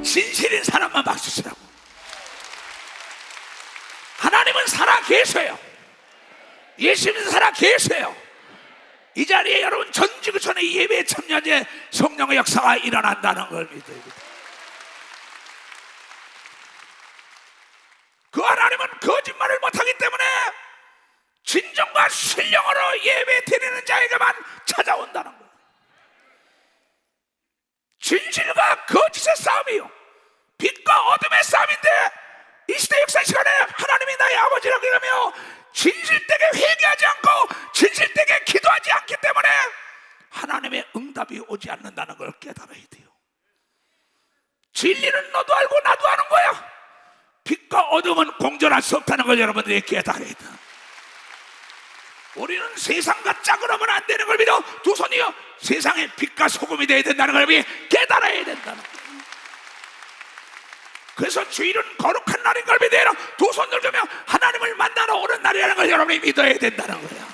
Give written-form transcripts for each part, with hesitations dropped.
진실인 사람만 박수 치라고. 하나님은 살아 계셔요. 예수님은 살아 계셔요. 이 자리에 여러분 전지구촌의 예배에 참여하되 성령의 역사가 일어난다는 걸 믿어야 됩니다. 그 하나님은 거짓말을 못하기 때문에 진정과 신령으로 예배 드리는 자에게만 찾아온다는 거예요. 진실과 거짓의 싸움이요, 빛과 어둠의 싸움인데, 이 시대 역사 시간에 하나님이 나의 아버지라고 이러며 진실되게 회개하지 않고 진실되게 기도하지 않기 때문에 하나님의 응답이 오지 않는다는 걸 깨달아야 돼요. 진리는 너도 알고 나도 아는 거야. 빛과 어둠은 공존할 수 없다는 걸 여러분들이 깨달아야 돼. 우리는 세상과 짝으로면 안 되는 걸 믿어 두 손이요 세상의 빛과 소금이 되어야 된다는 걸 깨달아야 된다는 거예요. 그래서 주일은 거룩한 날인 걸 믿어야 두 손 들면 하나님을 만나러 오는 날이라는 걸 여러분이 믿어야 된다는 거예요.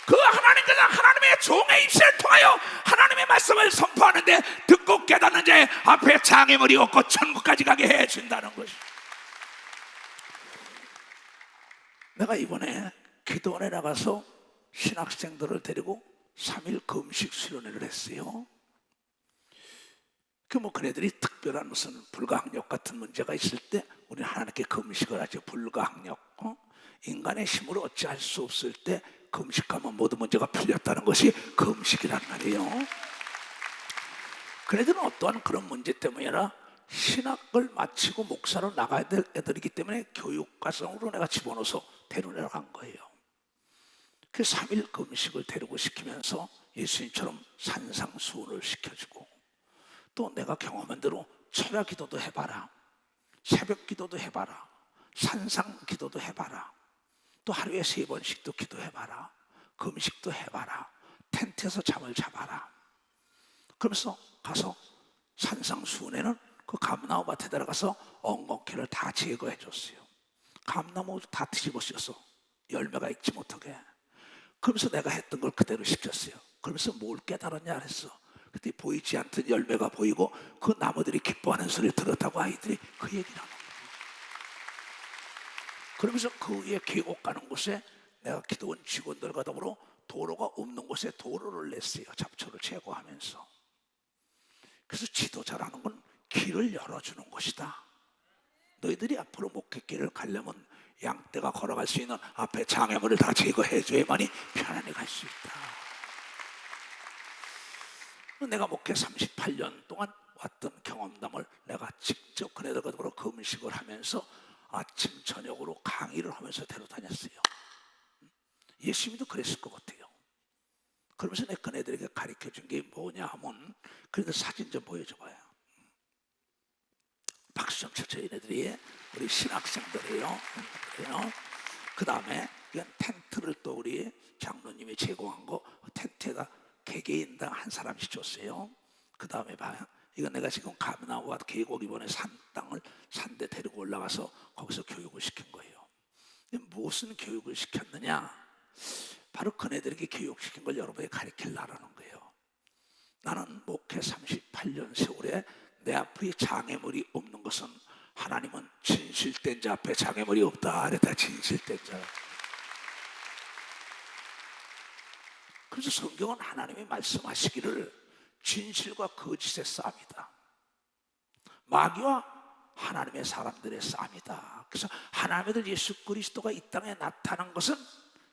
그 하나님께서 하나님의 종의 입술을 통하여 하나님의 말씀을 선포하는데 듣고 깨닫는 자의 앞에 장애물이 없고 천국까지 가게 해준다는 것이. 내가 이번에 기도원에 나가서 신학생들을 데리고 3일 금식 수련회를 했어요. 그네들이 특별한 무슨 불가항력 같은 문제가 있을 때 우리는 하나님께 금식을 하죠. 불가항력, 인간의 힘으로 어찌할 수 없을 때 금식하면 모든 문제가 풀렸다는 것이 금식이란 말이에요. 그네들은 어떠한 그런 문제 때문이 아니라 신학을 마치고 목사로 나가야 될 애들이기 때문에 교육과정으로 내가 집어넣어서 데려내려간 거예요. 그 3일 금식을 데리고 시키면서 예수님처럼 산상수훈을 시켜주고, 또 내가 경험한 대로 철야 기도도 해봐라, 새벽 기도도 해봐라, 산상 기도도 해봐라, 또 하루에 3번씩도 기도해봐라, 금식도 해봐라, 텐트에서 잠을 자봐라. 그러면서 가서 산상수훈에는 그 감나무 밭에 들어가서 엉겅퀴를 다 제거해 줬어요. 감나무 다 뒤집어 씌워서 열매가 익지 못하게. 그러면서 내가 했던 걸 그대로 시켰어요. 그러면서 뭘 깨달았냐 그랬어. 그때 보이지 않던 열매가 보이고 그 나무들이 기뻐하는 소리를 들었다고 아이들이 그 얘기를 하는 거예요. 그러면서 그 위에 계곡 가는 곳에 내가 기도원 직원들과 더불어 도로가 없는 곳에 도로를 냈어요. 잡초를 제거하면서. 그래서 지도자라는 건 길을 열어주는 것이다. 너희들이 앞으로 목회길을 가려면 양떼가 걸어갈 수 있는 앞에 장애물을 다 제거해줘야만이 편안히 갈 수 있다. 내가 목회 38년 동안 왔던 경험담을 내가 직접 그네들과 더불어 금식을 하면서 아침 저녁으로 강의를 하면서 데려다녔어요. 예수님도 그랬을 것 같아요. 그러면서 내가 그네들에게 가르쳐준 게 뭐냐 하면, 그래도 사진 좀 보여줘봐요. 박수 좀 쳐줘. 얘네들이 우리 신학생들이에요. 그 다음에 이건 텐트를 또 우리 장로님이 제공한 거, 텐트에다 개개인당 한 사람씩 줬어요. 그 다음에 봐요. 이건 내가 지금 감나무와 계곡 이번에 산데 데리고 올라가서 거기서 교육을 시킨 거예요. 무슨 교육을 시켰느냐? 바로 그네들에게 교육시킨 걸 여러분에게 가르치려는 거예요. 나는 목회 38년 세월에 내 앞에 장애물이 없는 것은 하나님은 진실된 자 앞에 장애물이 없다 그랬다. 진실된 자. 그래서 성경은 하나님이 말씀하시기를 진실과 거짓의 싸움이다, 마귀와 하나님의 사람들의 싸움이다. 그래서 하나님의 아들 예수 그리스도가 이 땅에 나타난 것은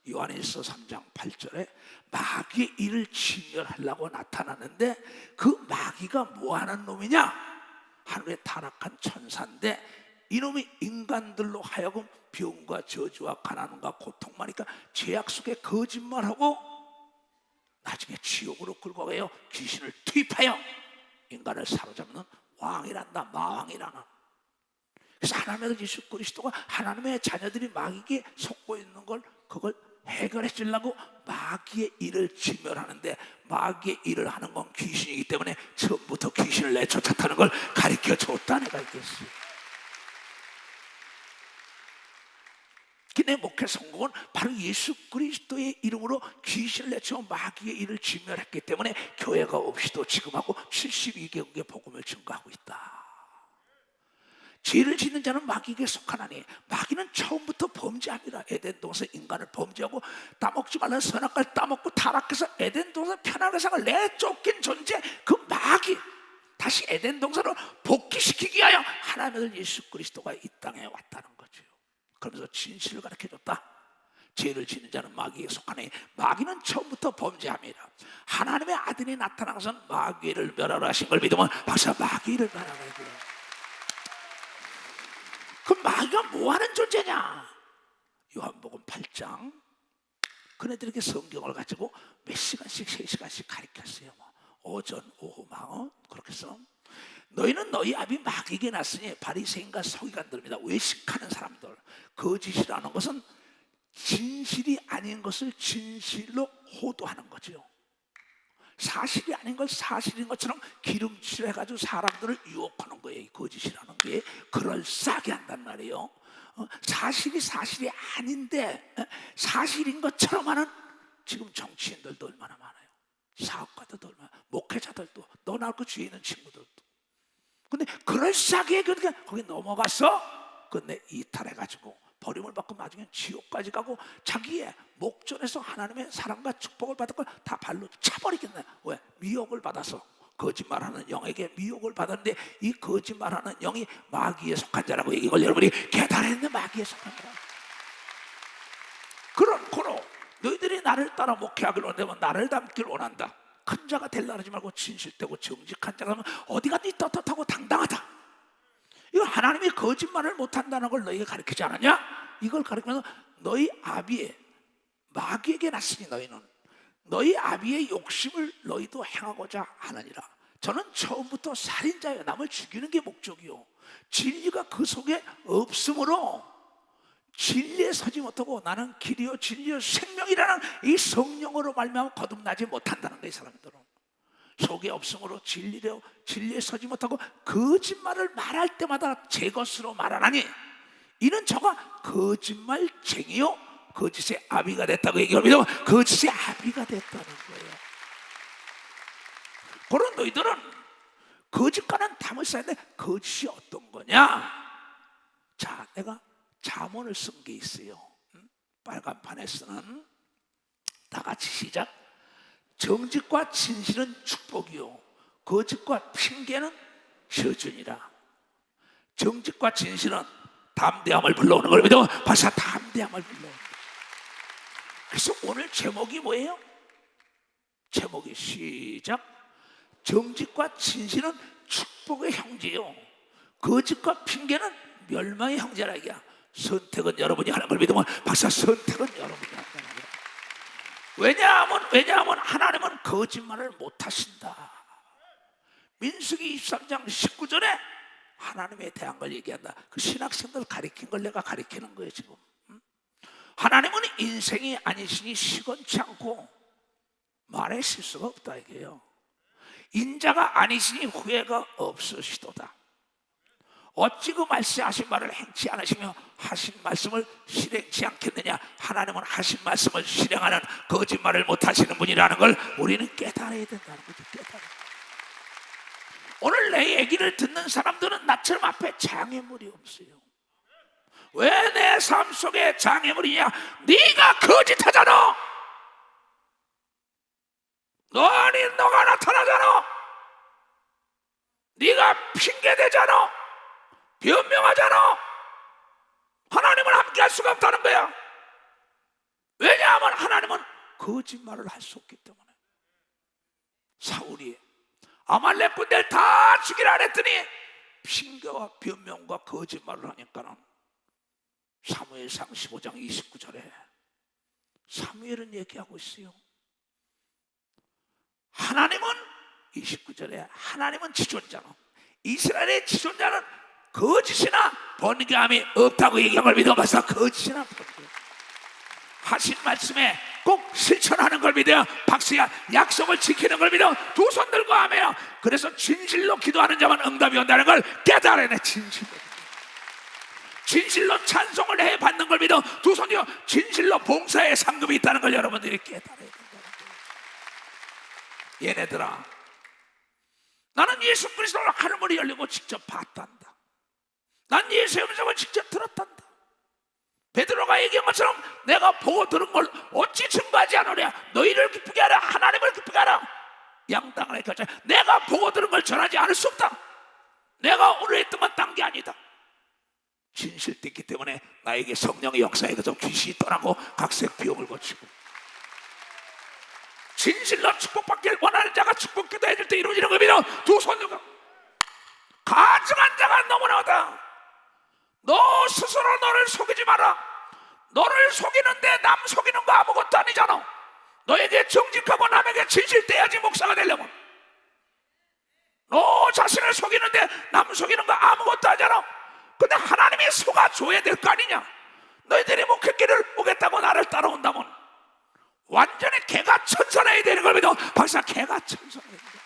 요한일서 3장 8절에 마귀의 일을 진멸하려고 나타났는데, 그 마귀가 뭐하는 놈이냐? 하늘에 타락한 천사인데 이놈이 인간들로 하여금 병과 저주와 가난과 고통만 하니까 죄악 속에 거짓말하고 나중에 지옥으로 끌고 가요. 귀신을 투입하여 인간을 사로잡는 왕이란다, 마왕이라는. 그래서 하나님의 아들 예수 그리스도가 하나님의 자녀들이 마귀에게 속고 있는 걸, 그걸 해결해 주려고 마귀의 일을 진멸하는데, 마귀의 일을 하는 건 귀신이기 때문에 처음부터 귀신을 내쫓았다는 걸 가르쳐 줬다. 내가 있겠어요. 내 목회 성공은 바로 예수 그리스도의 이름으로 귀신을 내쳐 마귀의 일을 진멸했기 때문에 교회가 없이도 지금하고 72개국에 복음을 증거하고 있다. 죄를 짓는 자는 마귀에게 속하나니 마귀는 처음부터 범죄합니다. 에덴 동산 인간을 범죄하고 따먹지 말라는 선악과를 따먹고 타락해서 에덴 동산 편안한 상을 내쫓긴 존재, 그 마귀 다시 에덴 동산으로 복귀시키기 위하여 하나님의 아들 예수 그리스도가 이 땅에 왔다는 거죠. 그러면서 진실을 가르쳐줬다. 죄를 짓는 자는 마귀에 속하니 마귀는 처음부터 범죄합니다. 하나님의 아들이 나타나서 마귀를 멸하라 하신 걸 믿으면 박사 마귀를 멸하라 해요. 그 마귀가 뭐하는 존재냐? 요한복음 8장 그네들에게 성경을 가지고 몇 시간씩 3시간씩 가르쳤어요. 오전 오후 막 그렇게 해서 너희는 너희 아비 마귀에게 났으니 바리새인과 서기관들입니다. 외식하는 사람들. 거짓이라는 것은 진실이 아닌 것을 진실로 호도하는 거죠. 사실이 아닌 걸 사실인 것처럼 기름칠해가지고 사람들을 유혹하는 거예요. 거짓이라는 게 그럴싸하게 한단 말이에요. 사실이 아닌데 사실인 것처럼 하는 지금 정치인들도 얼마나 많아요. 사업가들도 얼마나, 목회자들도, 너나 그 주위에 있는 친구들도. 근데 그럴싸하게 그렇게 거기 넘어가서 근데 이탈해가지고 버림을 받고 나중에 지옥까지 가고 자기의 목전에서 하나님의 사랑과 축복을 받을 걸 다 발로 차버리겠네. 왜? 미혹을 받아서. 거짓말하는 영에게 미혹을 받았는데 이 거짓말하는 영이 마귀에 속한 자라고 이걸 여러분이 깨달았는데 마귀에 속한 자라. 그런 고로 너희들이 나를 따라 목회하기를 원하면 나를 닮기를 원한다. 큰 자가 되려 하지 말고 진실되고 정직한 자가 되면 어디 가든지 떳떳하고 당당하다. 이거 하나님이 거짓말을 못한다는 걸 너희에게 가르치지 않았냐? 이걸 가르치면서 너희 아비의 마귀에게 났으니 너희는 너희 아비의 욕심을 너희도 행하고자 하느니라. 저는 처음부터 살인자예요. 남을 죽이는 게 목적이요. 진리가 그 속에 없으므로 진리에 서지 못하고 나는 길이요 진리요 생명이라는 이 성령으로 말미암아 거듭나지 못한다는 거예요. 사람들은 속에 없으므로 진리에 서지 못하고 거짓말을 말할 때마다 제 것으로 말하나니 이는 저가 거짓말쟁이요 거짓의 아비가 됐다고 얘기합니다. 거짓의 아비가 됐다는 거예요. 그런 너희들은 거짓과는 담을 쌓는데 거짓이 어떤 거냐? 자, 내가 잠언을 쓴 게 있어요. 빨간판에 쓰는. 다 같이 시작. 정직과 진실은 축복이요 거짓과 핑계는 저주니라. 정직과 진실은 담대함을 불러오는 걸 믿어. 벌써 담대함을 불러오는. 그래서 오늘 제목이 뭐예요? 제목이 시작. 정직과 진실은 축복의 형제요 거짓과 핑계는 멸망의 형제라. 이야. 선택은 여러분이 하는 걸 믿으면 박사 선택은 여러분이 한다는 거예요. 왜냐하면 하나님은 거짓말을 못 하신다. 민수기 23장 19절에 하나님에 대한 걸 얘기한다. 그 신학생들 가르친 걸 내가 가르치는 거예요 지금. 하나님은 인생이 아니시니 시건치 않고 말에 실수가 없다 이게요. 인자가 아니시니 후회가 없으시도다. 어찌 그 말씀하신 말을 행치 않으시며 하신 말씀을 실행치 않겠느냐. 하나님은 하신 말씀을 실행하는 거짓말을 못하시는 분이라는 걸 우리는 깨달아야 된다는 거죠. 오늘 내 얘기를 듣는 사람들은 나처럼 앞에 장애물이 없어요. 왜 내 삶 속에 장애물이냐? 네가 거짓하잖아. 너 아닌 너가 나타나잖아. 네가 핑계대잖아. 변명하잖아. 하나님은 함께 할 수가 없다는 거야. 왜냐하면 하나님은 거짓말을 할 수 없기 때문에. 사울이 아말렉 군대를 다 죽이라 그랬더니 핑계와 변명과 거짓말을 하니까는 사무엘상 15장 29절에 사무엘은 얘기하고 있어요. 하나님은 29절에 하나님은 지존자는 이스라엘의 지존자는 거짓이나 번개함이 없다고 얘기한 걸 믿어봐서 거짓이나 번개 하신 말씀에 꼭 실천하는 걸 믿어요. 박수야. 약속을 지키는 걸 믿어. 두 손 들고 하며 그래서 진실로 기도하는 자만 응답이 온다는 걸 깨달아내. 진실로 찬송을 해 받는 걸 믿어. 두 손이요, 진실로 봉사의 상급이 있다는 걸 여러분들이 깨달아야 된다는 거예요. 얘네들아, 나는 예수 그리스도를 하늘문이 열리고 직접 봤단다. 난 예수의 음성을 직접 들었단다. 베드로가 얘기한 것처럼 내가 보고 들은 걸 어찌 증거하지 않으랴. 너희를 기쁘게 하라, 하나님을 기쁘게 하라. 양당하라 결정. 내가 보고 들은 걸 전하지 않을 수 없다. 내가 오늘 했던 건 딴 게 아니다. 진실됐기 때문에 나에게 성령의 역사에 그저 귀신이 떠나고 각색 비용을 거치고, 진실로 축복받길 원하는 자가 축복기도 해줄 때 이루어지는 겁니다. 두 손으로 가증한 자가 너무나 하다. 너 스스로 너를 속이지 마라. 너를 속이는데 남 속이는 거 아무것도 아니잖아. 너에게 정직하고 남에게 진실돼야지 목사가 되려면. 너 자신을 속이는데 남 속이는 거 아무것도 아니잖아. 근데 하나님이 속아줘야 될 거 아니냐. 너희들이 목회길을 오겠다고 나를 따라온다면 완전히 개가 천선해야 되는 걸 믿어. 박사, 개가 천선해야 된다.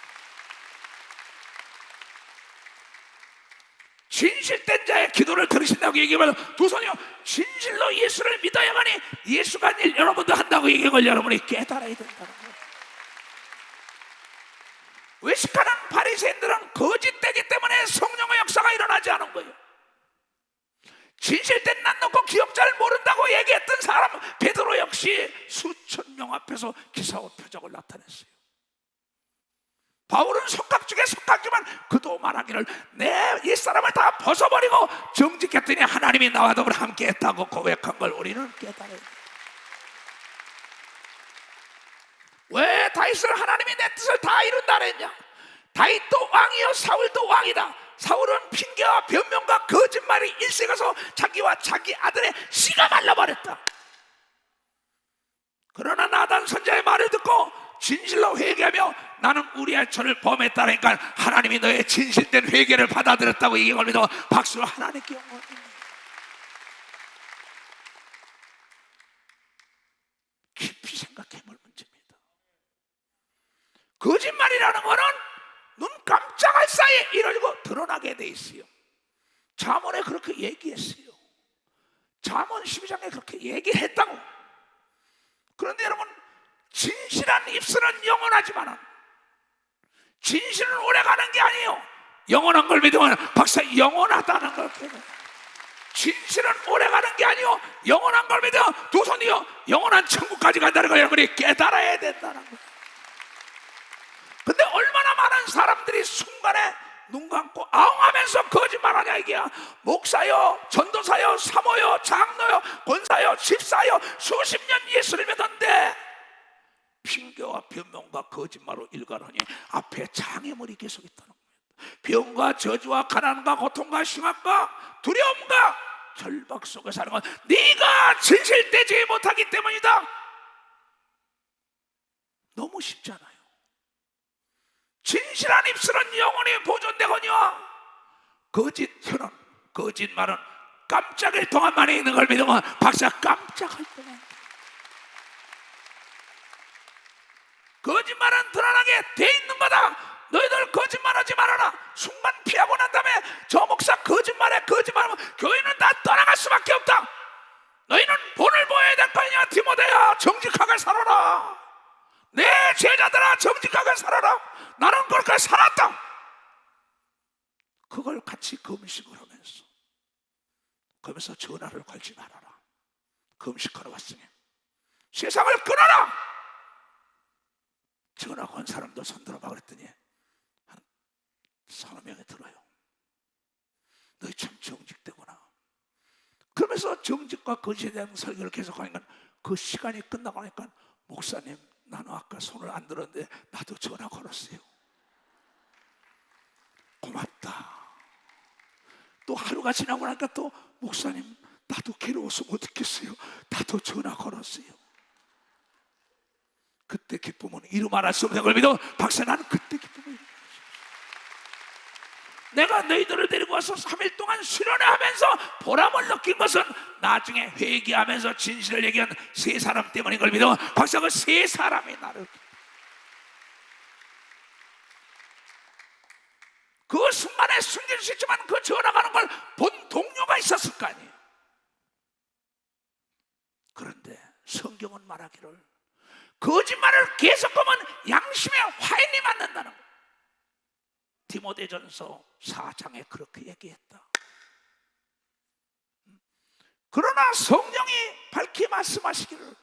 진실된 자의 기도를 들으신다고 얘기하면 두 손이요, 진실로 예수를 믿어야만이 예수가 한 일 여러분도 한다고 얘기한 걸 여러분이 깨달아야 된다는 거예요. 외식하는 바리새인들은 거짓되기 때문에 성령의 역사가 일어나지 않은 거예요. 진실된 난 놓고 기억 잘 모른다고 얘기했던 사람 베드로 역시 수천 명 앞에서 기사와 표적을 나타냈어요. 바울은 속각 중에 속각지만 그도 말하기를 내 옛사람을 다 벗어버리고 정직했더니 하나님이 나와 더불어 함께했다고 고백한 걸 우리는 깨달아야 돼. 왜 다윗을 하나님이 내 뜻을 다 이룬다 그랬냐. 다윗도 왕이요 사울도 왕이다. 사울은 핑계와 변명과 거짓말이 일색에서 자기와 자기 아들의 씨가 말라버렸다. 그러나 나단 선자의 말을 듣고 진실로 회개하며 나는 우리의 죄를 범했다니까 하나님이 너의 진실된 회개를 받아들였다고 얘기할 믿어. 박수로 하나님께 영광입니다. 깊이 생각해볼 문제입니다. 거짓말이라는 거는 눈 깜짝할 사이에 이루어지고 드러나게 돼 있어요. 잠언에 그렇게 얘기했어요. 잠언 12장에 그렇게 얘기했다고. 그런데 여러분, 진실한 입술은 영원하지만 진실은 오래가는 게 아니에요. 영원한 걸 믿으면 박사 영원하다는 걸 깨달아요. 진실은 오래가는 게 아니요 영원한 걸 믿어. 두 손이요, 영원한 천국까지 간다는 걸 여러분이 깨달아야 된다는 거예요. 근데 얼마나 많은 사람들이 순간에 눈 감고 아웅하면서 거짓말하냐 이게야. 목사요, 전도사요, 사모요, 장로요, 권사요, 집사요, 수십 년 예수를 믿었는데 핑계와 변명과 거짓말로 일관하니 앞에 장애물이 계속 있다는 거예요. 병과 저주와 가난과 고통과 흉악과 두려움과 절박 속에 사는 건 네가 진실되지 못하기 때문이다. 너무 쉽잖아요. 진실한 입술은 영원히 보존되거니와 거짓 혀는, 거짓말은 깜짝일 동안만에 있는 걸 믿으면 박사 깜짝할 동안. 거짓말은 드러나게 돼 있는 거다. 너희들 거짓말하지 말아라. 순간 피하고 난 다음에 저 목사 거짓말하면 교회는 다 떠나갈 수밖에 없다. 너희는 본을 보여야 될 거 아니야. 디모데야, 정직하게 살아라. 내 제자들아, 정직하게 살아라. 나는 그렇게 살았다. 그걸 같이 금식을 하면서 그러면서 전화를 걸지 말아라. 금식하러 왔으니 세상을 끊어라. 전화 건 사람도 손들어봐 그랬더니 한 3명이 들어요. 너희 참 정직되구나. 그러면서 정직과 거짓에 대한 설교를 계속하니까 그 시간이 끝나고 나니까 목사님, 나는 아까 손을 안 들었는데 나도 전화 걸었어요. 고맙다. 또 하루가 지나고 나니까 또 목사님, 나도 괴로워서 못 듣겠어요. 나도 전화 걸었어요. 그때 기쁨은 이루 말할 수 없는 걸 믿어. 박사, 나는 그때 기쁨을 이루 말할 수 없어. 내가 너희들을 데리고 와서 3일 동안 수련회 하면서 보람을 느낀 것은 나중에 회개하면서 진실을 얘기한 세 사람 때문인 걸 믿어. 박사, 그 세 사람이 나를, 그 순간에 숨길 수 있지만 그 전화가는 걸 본 동료가 있었을 거 아니에요. 말하기를 거짓말을 계속하면 양심의 화인이 맞는다는 거예요. 디모데전서 4장에 그렇게 얘기했다. 그러나 성령이 밝히 말씀하시기를,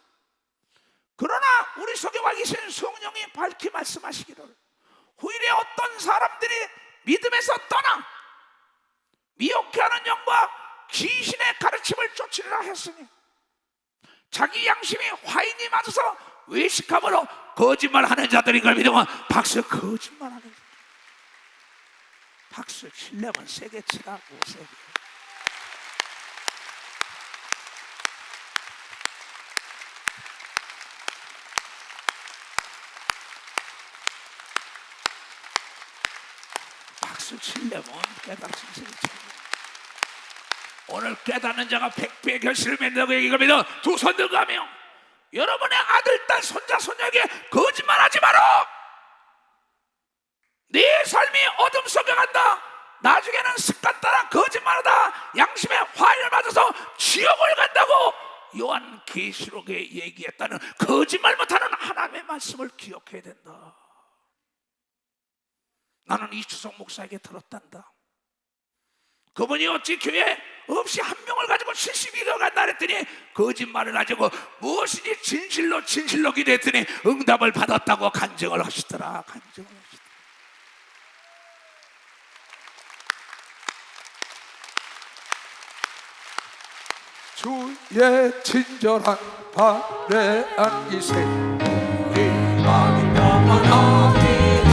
그러나 우리 속에 와 계신 성령이 밝히 말씀하시기를, 후일에 어떤 사람들이 믿음에서 떠나 미혹해하는 영과 귀신의 가르침을 쫓으리라 했으니 자기 양심이 화인이 맞아서 외식함으로 거짓말하는 자들인 걸 믿으면 박수. 거짓말하는 자들, 박수 치려면 세게 치라고. 세게. 박수 치려면 깨달으신 세게 치라. 오늘 깨닫는 자가 100배의 결실을 맺는다고 이걸 믿어 두 손 들고 가며 여러분의 아들, 딸, 손자, 손녀에게 거짓말하지 마라. 네 삶이 어둠 속에 간다. 나중에는 습관 따라 거짓말하다 양심의 화인을 맞아서 지옥을 간다고 요한계시록에 얘기했다는 거짓말 못하는 하나님의 말씀을 기억해야 된다. 나는 이추석 목사에게 들었단다. 그분이 어찌 교회 없이 한 명을 가지고 72가 간다 했더니 거짓말을 가지고 무엇이지 진실로 기도했더니 응답을 받았다고 간증을 하시더라. 간증을 하시더라. 주의 친절한 발에 안기세 우리 마음이 평안하리니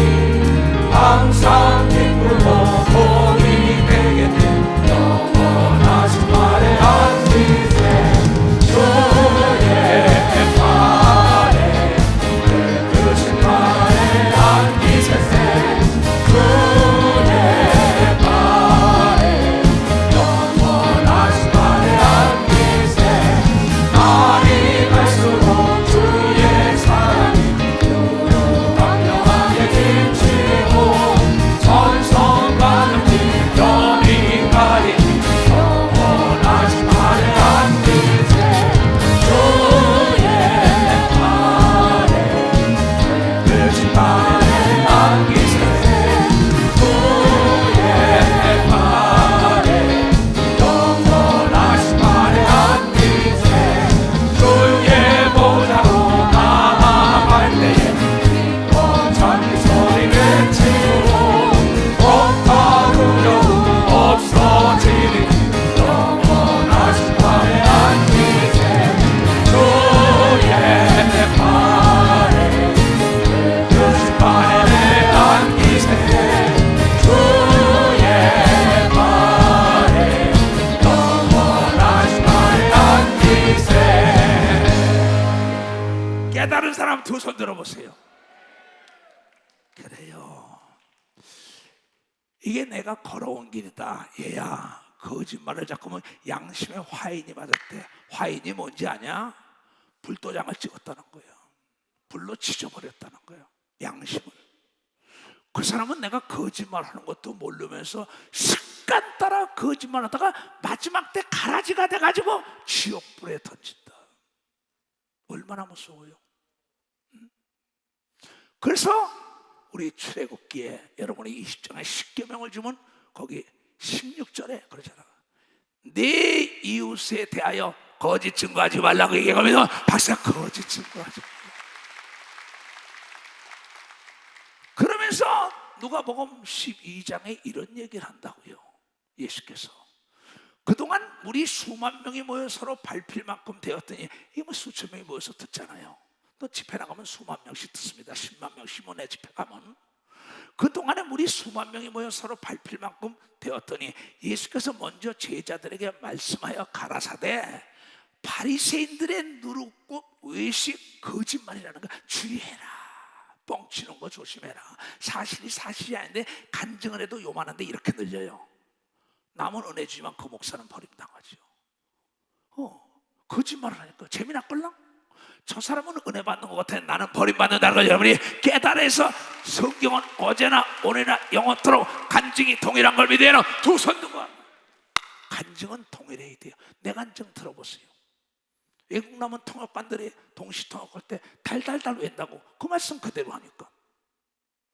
항상 기쁘고 복이 되겠네. 영원하신 발에 안기세 주의 발에 그 발에 안기세 주의 발에 영원하신 발에 안기세 날이 갈수록 주의 사랑이 강력하게 dim치고 전성받은 빛변이 가리니 영원하신 발에 안기세 주의 발에 그신 발에 안기세 주의 발에 영원하신 발에 안기세 주의 보좌로 나아갈 때에 원창의 소리 외치고 폭파 두려움 없어지리니 영원하신 발에 안기세 주의 발에 그신 발에 안기세 주의 발에 영원하신 발에 안기세. 깨달은 사람 두 손 들어보세요. 그래요. 이게 내가 걸어온 길이다. 얘야, 거짓말을 자꾸 하면 양심의 화인이 맞았대. 화인이 뭔지 아냐? 불도장을 찍었다는 거예요. 불로 지져버렸다는 거예요. 양심을. 그 사람은 내가 거짓말하는 것도 모르면서 습관 따라 거짓말하다가 마지막 때 가라지가 돼가지고 지옥불에 던진다. 얼마나 무서워요. 그래서 우리 출애굽기에 여러분이 20장에 10계명을 주면 거기 16절에 그러잖아. 내 이웃에 대하여 거짓 증거하지 말라고 얘기하면 박사 거짓 증거하지 말라. 그러면서 누가복음 12장에 이런 얘기를 한다고요. 예수께서 그동안 우리 수만 명이 모여 서로 밟힐 만큼 되었더니 이게 뭐 수천 명이 모여서 듣잖아요. 또 집회 나가면 수만 명씩 듣습니다. 10만 명 시몬의 집회 가면 그동안에 우리 수만 명이 모여 서로 밟힐 만큼 되었더니 예수께서 먼저 제자들에게 말씀하여 가라사대 바리새인들의 누룩고 외식 거짓말이라는 거 주의해라. 뻥치는 거 조심해라. 사실이 사실이 아닌데 간증을 해도 요만한데 이렇게 늘려요. 남은 은혜 주지만 그 목사는 버림당하죠. 거짓말을 하니까 재미나걸랑? 저 사람은 은혜 받는 것 같아. 나는 버림받는다는 걸 여러분이 깨달아서 성경은 어제나 오늘이나 영원토록 간증이 동일한 걸 믿어요. 두 손 들고 간증은 동일해야 돼요. 내 간증 들어보세요. 외국 나면 통역관들이 동시 통역할 때 달달달 웬다고 그 말씀 그대로 하니까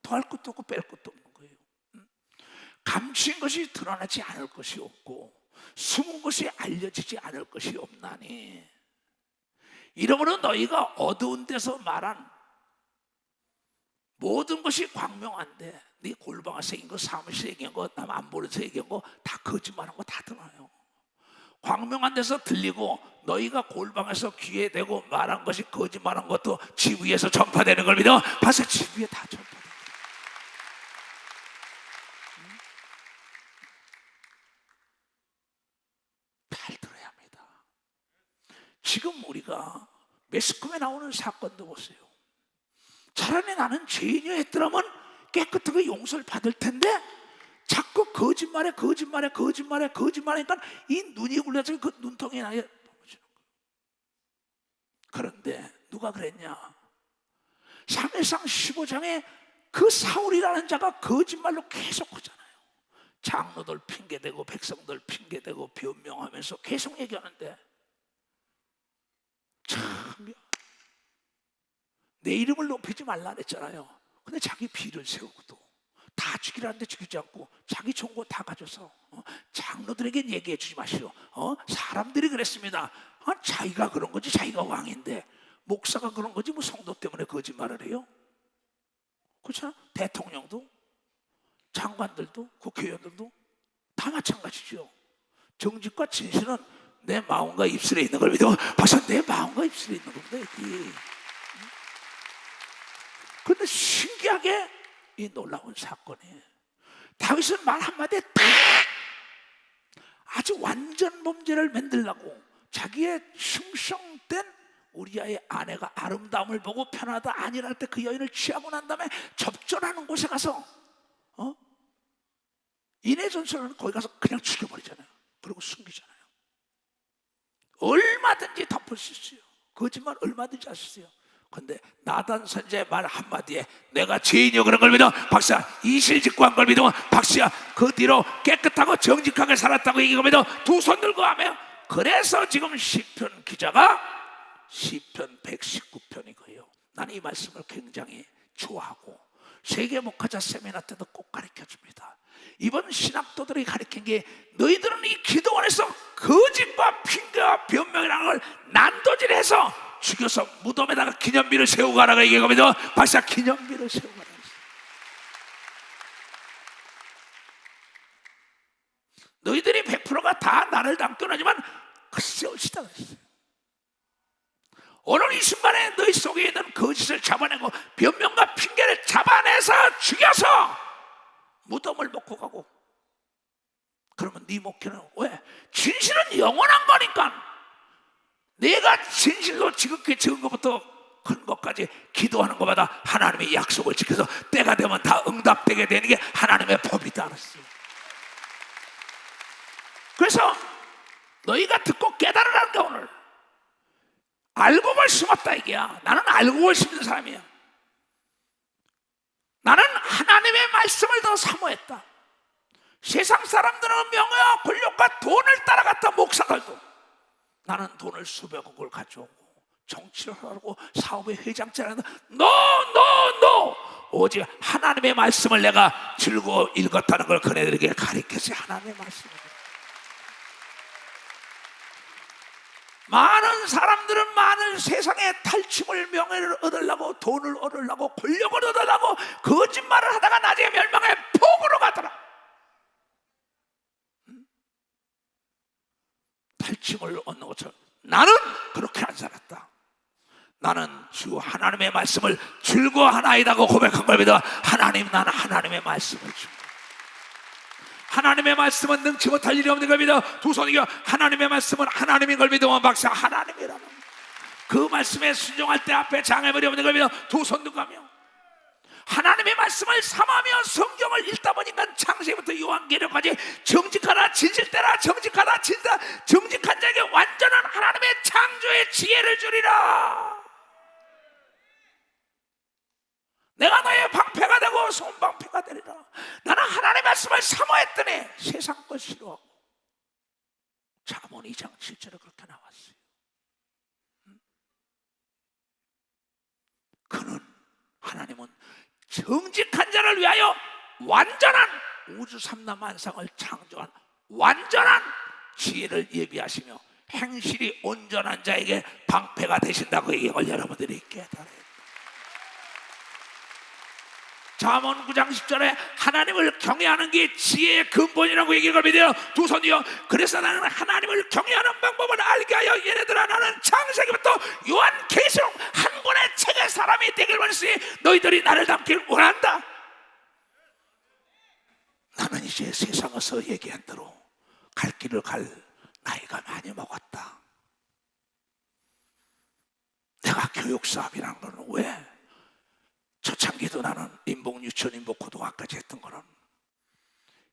더할 것도 없고 뺄 것도 없는 거예요. 감추인 것이 드러나지 않을 것이 없고 숨은 것이 알려지지 않을 것이 없나니 이러므로 너희가 어두운 데서 말한 모든 것이 광명한데 네 골방에서 얘기한 거, 사무실에 얘기한 거, 남 안 보면서 얘기한 거 다 거짓말한 거 다 드러나요. 광명한 데서 들리고 너희가 골방에서 귀에 대고 말한 것이 거짓말한 것도 집 위에서 전파되는 걸 믿어. 봐서 집 위에 다 전파돼요. 잘 들어야 합니다. 지금 우리가 매스컴에 나오는 사건도 보세요. 차라리 나는 죄인이라 했더라면 깨끗하게 용서를 받을 텐데 자꾸 거짓말하니까 이 눈이 굴려서 그 눈통이 나에 넘어지는 거예요. 그런데 누가 그랬냐? 사무엘상 15장에 그 사울이라는 자가 거짓말로 계속 하잖아요. 장로들 핑계대고 백성들 핑계대고 변명하면서 계속 얘기하는데 참 내 이름을 높이지 말라 그랬잖아요. 근데 자기 비를 세우고도 다 죽이라는데 죽이지 않고 자기 좋은 거 다 가져서 장로들에게 얘기해 주지 마시오. 사람들이 그랬습니다. 자기가 그런 거지, 자기가 왕인데 목사가 그런 거지 뭐 성도 때문에 거짓말을 해요? 그렇잖아. 대통령도 장관들도 국회의원들도 다 마찬가지죠. 정직과 진실은 내 마음과 입술에 있는 걸 믿어. 벌써 내 마음과 입술에 있는 겁니다. 여기. 그런데 신기하게 이 놀라운 사건이 다윗은 말 한마디에 딱 아주 완전 범죄를 만들려고 자기의 충성된 우리아의 아내가 아름다움을 보고 편하다 아니랄 때 그 여인을 취하고 난 다음에 접전하는 곳에 가서 인해전설은 거기 가서 그냥 죽여버리잖아요. 그리고 숨기잖아요. 얼마든지 덮을 수 있어요. 거짓말 얼마든지 할 수 있어요. 근데 나단 선지자의 말 한마디에 내가 죄인이요 그런 걸 믿어. 박사 이실직고한 걸 믿으면 박씨야 그 뒤로 깨끗하고 정직하게 살았다고 얘기하고 믿어. 두 손 들고 하며. 그래서 지금 시편 기자가 시편 119편이고요. 나는 이 말씀을 굉장히 좋아하고 세계 목회자 세미나 때도 꼭 가르쳐줍니다. 이번 신학도들이 가르친 게 너희들은 이 기도원에서 거짓과 핑계와 변명이라는 걸 난도질해서 죽여서 무덤에다가 기념비를 세우고 가라고 얘기하거든요. 박사 기념비를 세우고 가라고 했어요. 너희들이 100%가 다 나를 남겨놓지만 글쎄 옳시다 그랬어요. 오늘 이 순간에 너희 속에 있는 거짓을 잡아내고 변명과 핑계를 잡아내서 죽여서 무덤을 먹고 가고. 그러면 네 목회는 왜? 진실은 영원한 거니까 내가 진실로 지극히 적은 것부터 큰 것까지 기도하는 것마다 하나님의 약속을 지켜서 때가 되면 다 응답되게 되는 게 하나님의 법이다 알았어요. 그래서 너희가 듣고 깨달으라는 게 오늘 알고 볼 심었다 이게야. 나는 알고 볼 심는 사람이야. 나는 하나님의 말씀을 더 사모했다. 세상 사람들은 명예와 권력과 돈을 따라갔다. 목사들도. 나는 돈을 수백억을 가져오고 정치를 하고 사업의 회장자라는 No! 오직 하나님의 말씀을 내가 즐거워 읽었다는 걸 그네들에게 가르쳤어요. 하나님의 말씀을. 많은 사람들은 많은 세상의 탈취물 명예를 얻으려고 돈을 얻으려고 권력을 얻으려고 거짓말을 하다가 나중에 멸망의 폭으로 가더라. 탈취물을 얻는 것처럼 나는 그렇게 안 살았다. 나는 주 하나님의 말씀을 즐거워하나이다고 고백한 걸 믿어. 하나님 나는 하나님의 말씀을 즐거워. 하나님의 말씀은 능치 못할 일이 없는 걸 믿어. 두 손이요 하나님의 말씀은 하나님인 걸 믿으면 박사 하나님이라는 그 말씀에 순종할 때 앞에 장애물이 없는 걸 믿어. 두 손 들고 가며 하나님의 말씀을 삼하며 성경을 읽다 보니까 창세기부터 요한계시까지 정직하라 진실되라 정직하다 진실다 정직한 자에게 완전한 하나님의 창조의 지혜를 주리라. 내가 너의 방패가 되고 손방패가 되리라. 나는 하나님의 말씀을 사모했더니 세상 것 싫어하고 잠언 2장 7절에 그렇게 나왔어요. 하나님은 정직한 자를 위하여 완전한 우주 삼라만상을 창조한 완전한 지혜를 예비하시며 행실이 온전한 자에게 방패가 되신다고 얘기를 여러분들이 깨달아요. 잠언 9장 10절에 하나님을 경외하는 게 지혜의 근본이라고 얘기를 믿어요. 두 손이요. 그래서 나는 하나님을 경외하는 방법을 알게 하여 얘네들아 나는 창세기부터 요한계시록 한 권의 책의 사람이 되길 원했으니 너희들이 나를 닮길 원한다. 나는 이제 세상에서 얘기한 대로 갈 길을 갈 나이가 많이 먹었다. 내가 교육사업이라는 건 왜? 초창기도 나는 인복 유치원, 인복 고등학까지 했던 거는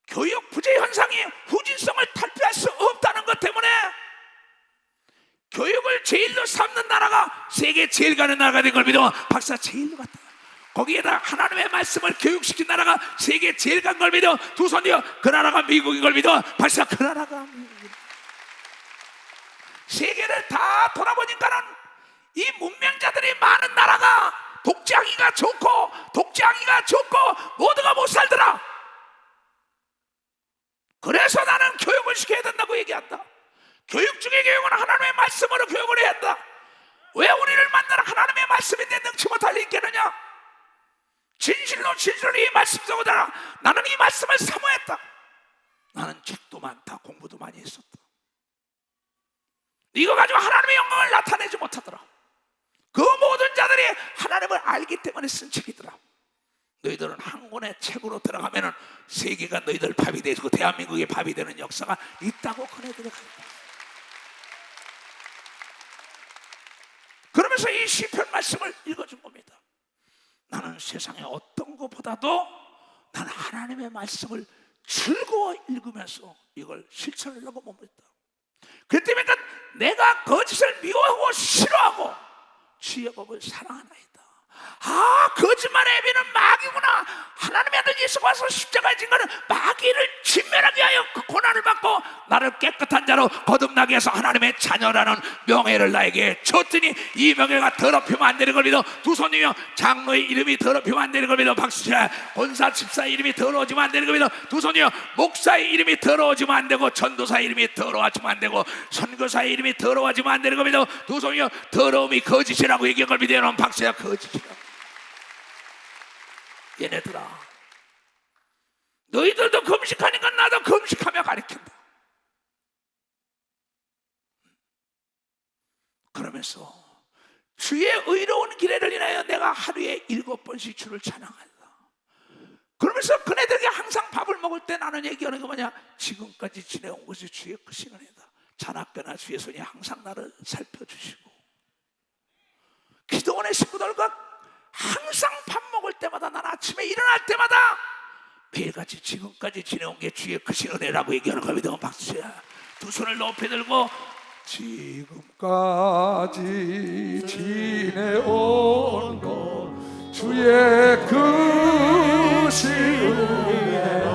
교육 부재 현상이 후진성을 탈피할 수 없다는 것 때문에 교육을 제일로 삼는 나라가 세계 제일 가는 나라가 된 걸 믿어. 박사 제일로 갔다. 거기에다 하나님의 말씀을 교육시킨 나라가 세계 제일 간 걸 믿어. 두 손이요. 그 나라가 미국인 걸 믿어. 박사 그 나라가 미국인. 세계를 다 돌아보니까는 이 문명자들이 많은 나라가 독재하기가 좋고 모두가 못 살더라. 그래서 나는 교육을 시켜야 된다고 얘기한다. 교육 중에 교육은 하나님의 말씀으로 교육을 해야 한다. 왜 우리를 만나는 하나님의 말씀인데 능치 못할 리 있겠느냐? 진실로 이 말씀 속으로 나는 이 말씀을 사모했다. 나는 책도 많다, 공부도 많이 했었다. 이거 가지고 하나님의 영광을 나타내지 못하더라. 그 모든 자들이 하나님을 알기 때문에 쓴 책이더라. 너희들은 한 권의 책으로 들어가면은 세계가 너희들 밥이 되고 대한민국의 밥이 되는 역사가 있다고 그네들이 가르쳐. 그러면서 이 시편 말씀을 읽어준 겁니다. 나는 세상에 어떤 것보다도 나는 하나님의 말씀을 즐거워 읽으면서 이걸 실천하려고 몸부렸다. 그 때문에 내가 거짓을 미워하고 싫어하고 주의 법을 사랑하나이다. 거짓말의 애비는 마귀구나. 하나님의 아들 예수가 와서 십자가에 진 것은 마귀를 진멸하게 하여 그 고난을 받고 나를 깨끗한 자로 거듭나게 해서 하나님의 자녀라는 명예를 나에게 줬더니 이 명예가 더럽히면 안 되는 걸 믿어. 두 손이며 장로의 이름이 더럽히면 안 되는 걸 믿어. 박수쳐. 권사 집사의 이름이 더러워지면 안 되는 걸 믿어. 두 손이며 목사의 이름이 더러워지면 안 되고 전도사의 이름이 더러워지면 안 되고 선교사의 이름이 더러워지면 안 되는 걸 믿어. 두 손이며 더러움이 거짓이라고 얘기한 걸 믿어. 여러분 박수야. 거짓이라고. 얘네들아, 너희들도 금식하니까 나도 금식하며 가르친다. 그러면서 주의 의로운 길에를 인하여 내가 하루에 7번씩 주를 찬양한다. 그러면서 그네들에게 항상 밥을 먹을 때 나는 얘기하는 게 뭐냐? 지금까지 지내온 것이 주의 크신 은혜다. 자나깨나 주의 손이 항상 나를 살펴주시고 기도원의 식구들과 항상 밥 먹을 때마다 난 아침에 일어날 때마다 매일같이 지금까지 지내온 게 주의 크신 은혜라고 얘기하는 겁니다. 박수야. 두 손을 높이 들고 지금까지 지내온 것 주의 크신 은혜라.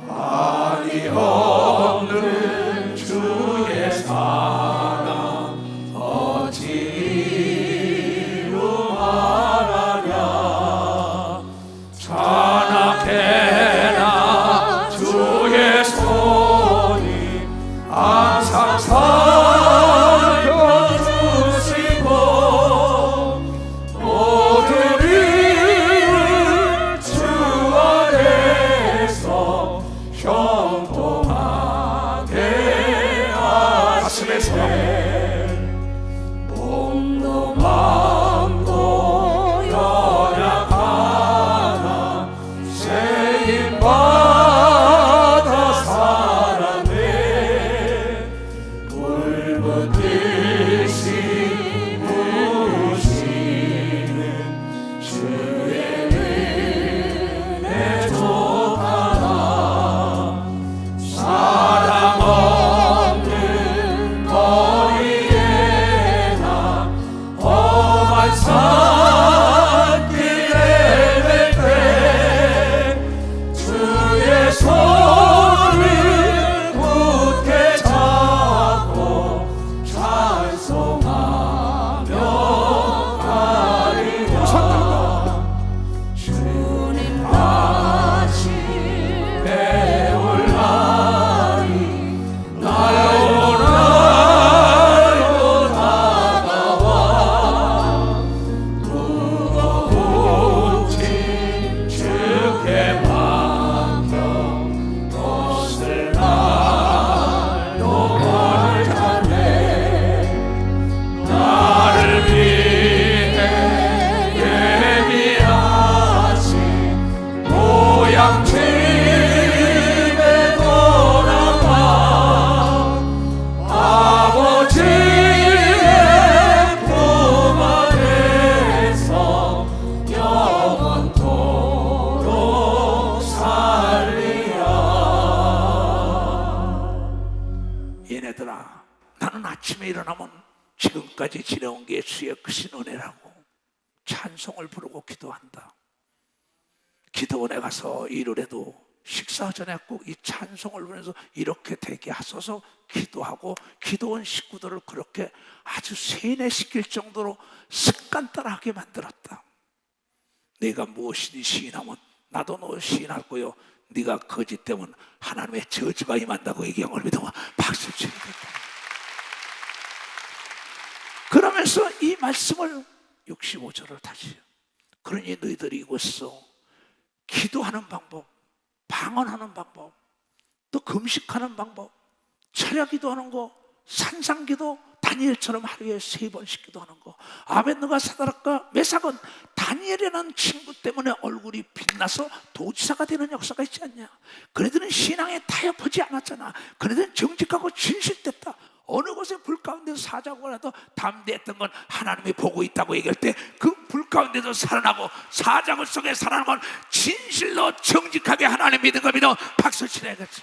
아니 없는 주의 사랑 어찌로 말하랴. 자나깨나 주의 손이 항상 살펴주시고 모든 일을 주 안에서 형통하게 하시네. 몸도 마음도 연약하나 세임받아 살았네. 불붙듯이 부으시는 주의 은혜 족하나. 사랑 없는 거리 너희네들아, 나는 아침에 일어나면 지금까지 지내온 게 주의 크신 은혜라고 찬송을 부르고 기도한다. 기도원에 가서 일을 해도 식사 전에 꼭 이 찬송을 부르면서 이렇게 되게 하소서 기도하고, 기도원 식구들을 그렇게 아주 세뇌시킬 정도로 습관 따라하게 만들었다. 네가 무엇이니 시인하면 나도 너 시인할 거요, 네가 거짓되면 하나님의 저주가 임한다고 얘기한 걸 믿으면 박수 치게 된다. 그러면서 이 말씀을 65절을 다시, 그러니 너희들이 이곳에서 기도하는 방법, 방언하는 방법, 또 금식하는 방법, 철야 기도하는 거, 산상기도, 다니엘처럼 하루에 3번씩 기도하는 거. 아벤느가 사드락과 메삭은 다니엘이라는 친구 때문에 얼굴이 빛나서 도지사가 되는 역사가 있지 않냐. 그네들은 신앙에 타협하지 않았잖아. 그네들은 정직하고 진실됐다. 어느 곳에 불 가운데서 사자고 해도 담대했던 건 하나님이 보고 있다고 얘기할 때 그 불 가운데서 살아나고 사자굴 속에 살아나는 건 진실로 정직하게 하나님 믿은 거 믿어 박수 치래야겠지.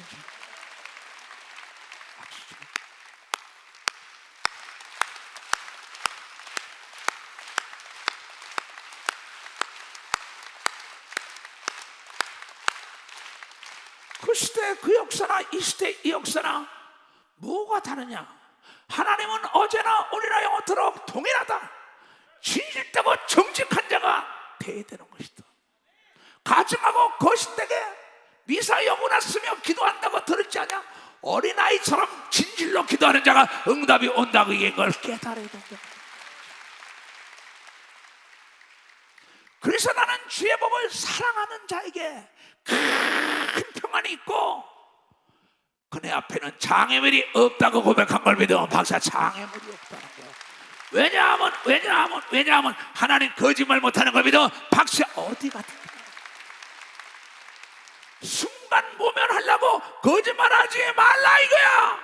그 시대 그 역사나 이 시대 이 역사나 뭐가 다르냐? 하나님은 어제나 오늘나 영원토록 동일하다. 진실되고 정직한 자가 돼야 되는 것이다. 가증하고 거짓되게 미사 여구나 쓰며 기도한다고 들었지 않냐? 어린아이처럼 진실로 기도하는 자가 응답이 온다고 이걸 깨달아야 된다. 그래서 나는 주의 법을 사랑하는 자에게 큰 평안이 있고 그네 앞에는 장애물이 없다고 고백한 걸 믿으면 박사, 장애물이 없다는 거야. 왜냐하면 하나님 거짓말 못하는 걸 믿으면 박사, 어디 같은 거야. 순간 모면하려고 거짓말하지 말라 이거야.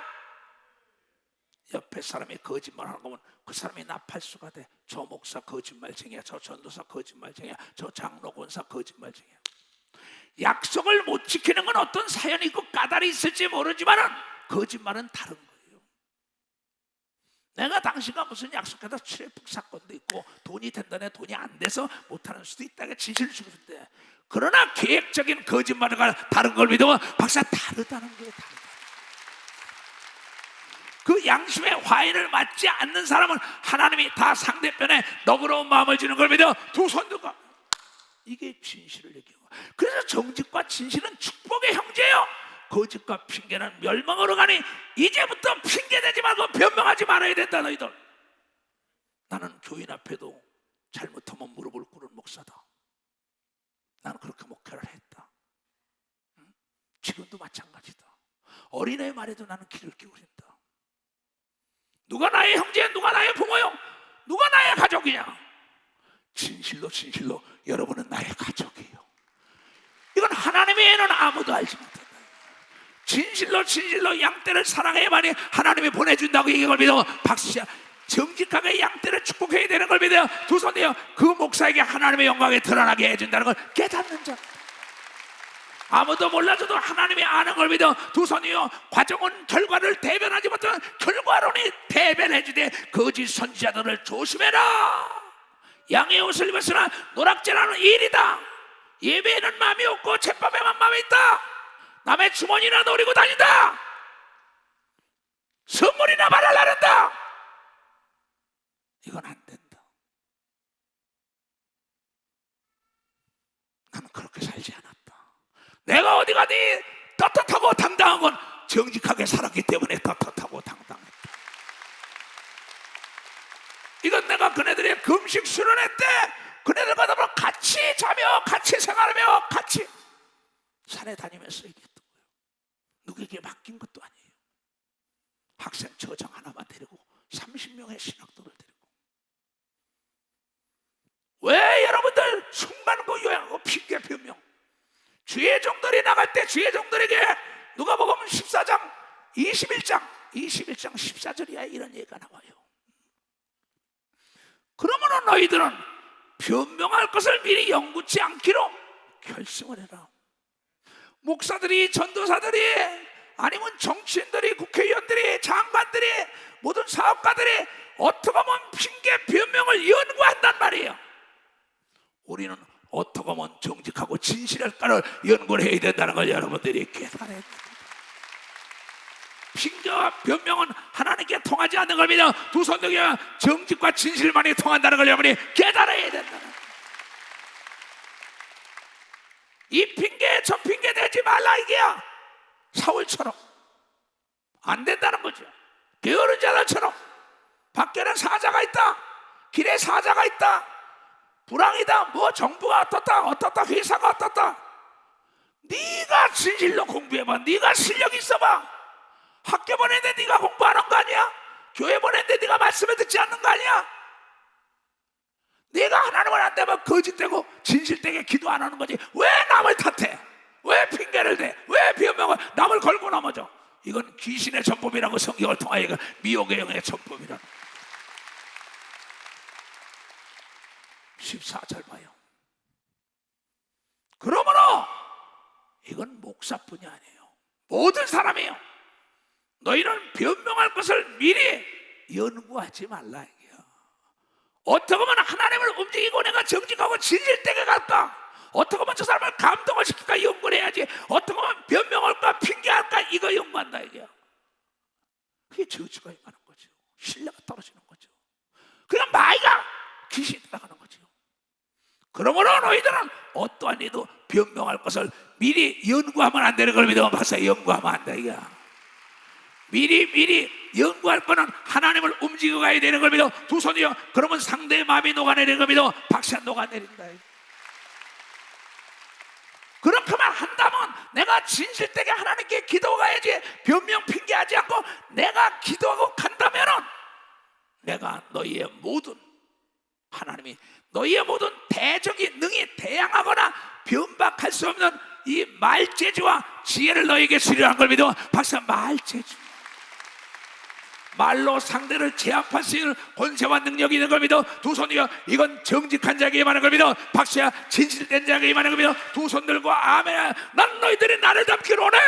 옆에 사람이 거짓말하는 거면 그 사람이 나팔수가 돼. 저 목사 거짓말쟁이야, 저 전도사 거짓말쟁이야, 저 장로 권사 거짓말쟁이야. 약속을 못 지키는 건 어떤 사연이 있고 까닭이 있을지 모르지만 거짓말은 다른 거예요. 내가 당신과 무슨 약속해도 출애굽 사건도 있고 돈이 된다네 돈이 안 돼서 못하는 수도 있다가 진실을 주는데, 그러나 계획적인 거짓말과 다른 걸 믿으면 박사, 다르다는 거예요. 다르다. 그 양심의 화인을 맞지 않는 사람은 하나님이 다 상대편에 너그러운 마음을 주는 걸 믿어 두 손 들고, 이게 진실을 얘기해요. 그래서 정직과 진실은 축복의 형제예요. 거짓과 핑계는 멸망으로 가니 이제부터 핑계대지 말고 변명하지 말아야 된다. 너희들, 나는 교인 앞에도 잘못하면 무릎을 꿇은 목사다. 나는 그렇게 목회를 했다. 지금도 마찬가지다. 어린애 말에도 나는 귀를 기울인다. 누가 나의 형제, 누가 나의 부모요, 누가 나의 가족이냐? 진실로 여러분은 나의 가족이에요. 이건 하나님 외에는 아무도 알지 못한다. 진실로 양떼를 사랑해야만이 하나님이 보내준다고 얘기한 걸 믿어 박수야. 정직하게 양떼를 축복해야 되는 걸 믿어요. 두 손이요. 그 목사에게 하나님의 영광이 드러나게 해준다는 걸 깨닫는 자. 아무도 몰라줘도 하나님이 아는 걸 믿어 두 손이요. 과정은 결과를 대변하지 못하는 결과론이 대변해주되 거짓 선지자들을 조심해라. 양의 옷을 입었으나 노락질하는 일이다. 예배에는 마음이 없고 잿밥에만 마음이 있다. 남의 주머니나 노리고 다닌다. 선물이나 말을 나른다. 이건 안 된다. 나는 그렇게 살지 않았다. 내가 어디 가니 떳떳하고 당당한 건 정직하게 살았기 때문에 떳떳하고 당당했다. 이건 내가 그네들의 금식 수련회 때 그네들과 더불어 같이 자며 같이 생활하며 같이 산에 다니면서 얘기했던 거예요. 누구에게 맡긴 것도 아니에요. 학생 저장 하나만 데리고 30명의 신학도를 데리고. 왜 여러분들 순간고 요양하고 핑계 변명? 주의 종들이 나갈 때 주의 종들에게 누가복음 14장 21장 14절이야 이런 얘기가 나와요. 그러므로 너희들은 변명할 것을 미리 연구치 않기로 결심을 해라. 목사들이, 전도사들이, 아니면 정치인들이, 국회의원들이, 장관 모든 사업가들이 어떻게 보면 핑계 변명을 연구한단 말이에요. 우리는 어떻게 보면 정직하고 진실할까를 연구를 해야 된다는 걸 여러분들이 깨달아야 됩니다. 핑계와 변명은 하나님께 통하지 않는 겁니다. 두 손 들고 정직과 진실만이 통한다는 걸 여러분이 깨달아야 된다는 거예요. 이 핑계 저 핑계 대지 말라 이게야. 사울처럼 안 된다는 거죠. 게으른 자들처럼 밖에는 사자가 있다, 길에 사자가 있다, 불황이다, 뭐 정부가 어떻다 회사가 어떻다. 네가 진실로 공부해봐. 네가 실력 있어봐. 학교 보냈는데 네가 공부하는 거 아니야? 교회 보냈는데 네가 말씀을 듣지 않는 거 아니야? 네가 하나님을 안 되면 거짓되고 진실되게 기도 안 하는 거지. 왜 남을 탓해? 왜 핑계를 대? 왜 변명을 남을 걸고 넘어져? 이건 귀신의 전법이라고 성경을 통하여 이거 미혹의 영의 전법이라는 14절 봐요. 그러므로 이건 목사뿐이 아니에요. 모든 사람이에요. 너희는 변명할 것을 미리 연구하지 말라 이게요. 어떻게 하면 하나님을 움직이고 내가 정직하고 진실되게 갈까? 어떻게 하면 저 사람을 감동을 시킬까 연구를 해야지. 어떻게 하면 변명할까 핑계할까 이거 연구한다 이게요. 그게 저주가 임하는 거죠. 신뢰가 떨어지는 거죠. 그냥 마이가 귀신이 들어가는 거죠. 그러므로 너희들은 어떠한 일도 변명할 것을 미리 연구하면 안 되는 걸 믿어. 박사 연구하면 안 돼 이게. 미리 연구할 거는 하나님을 움직여 가야 되는 걸 믿어. 두 손이요. 그러면 상대의 마음이 녹아내리는 걸 믿어. 박사 녹아내린다. 그렇게만 한다면 내가 진실되게 하나님께 기도가야지. 변명 핑계하지 않고 내가 기도하고 간다면은 내가 너희의 모든 하나님이 너희의 모든 대적이 능히 대항하거나 변박할 수 없는 이 말재주와 지혜를 너희에게 수련한 걸 믿어. 박사 말재주. 말로 상대를 제압할 수 있는 권세와 능력이 있는 걸 믿어. 두 손이요. 이건 정직한 자에게 임하는 걸 믿어. 박수야. 진실된 자에게 임하는 걸 믿어. 두 손 들고 아멘. 난 너희들이 나를 닮기를 원해.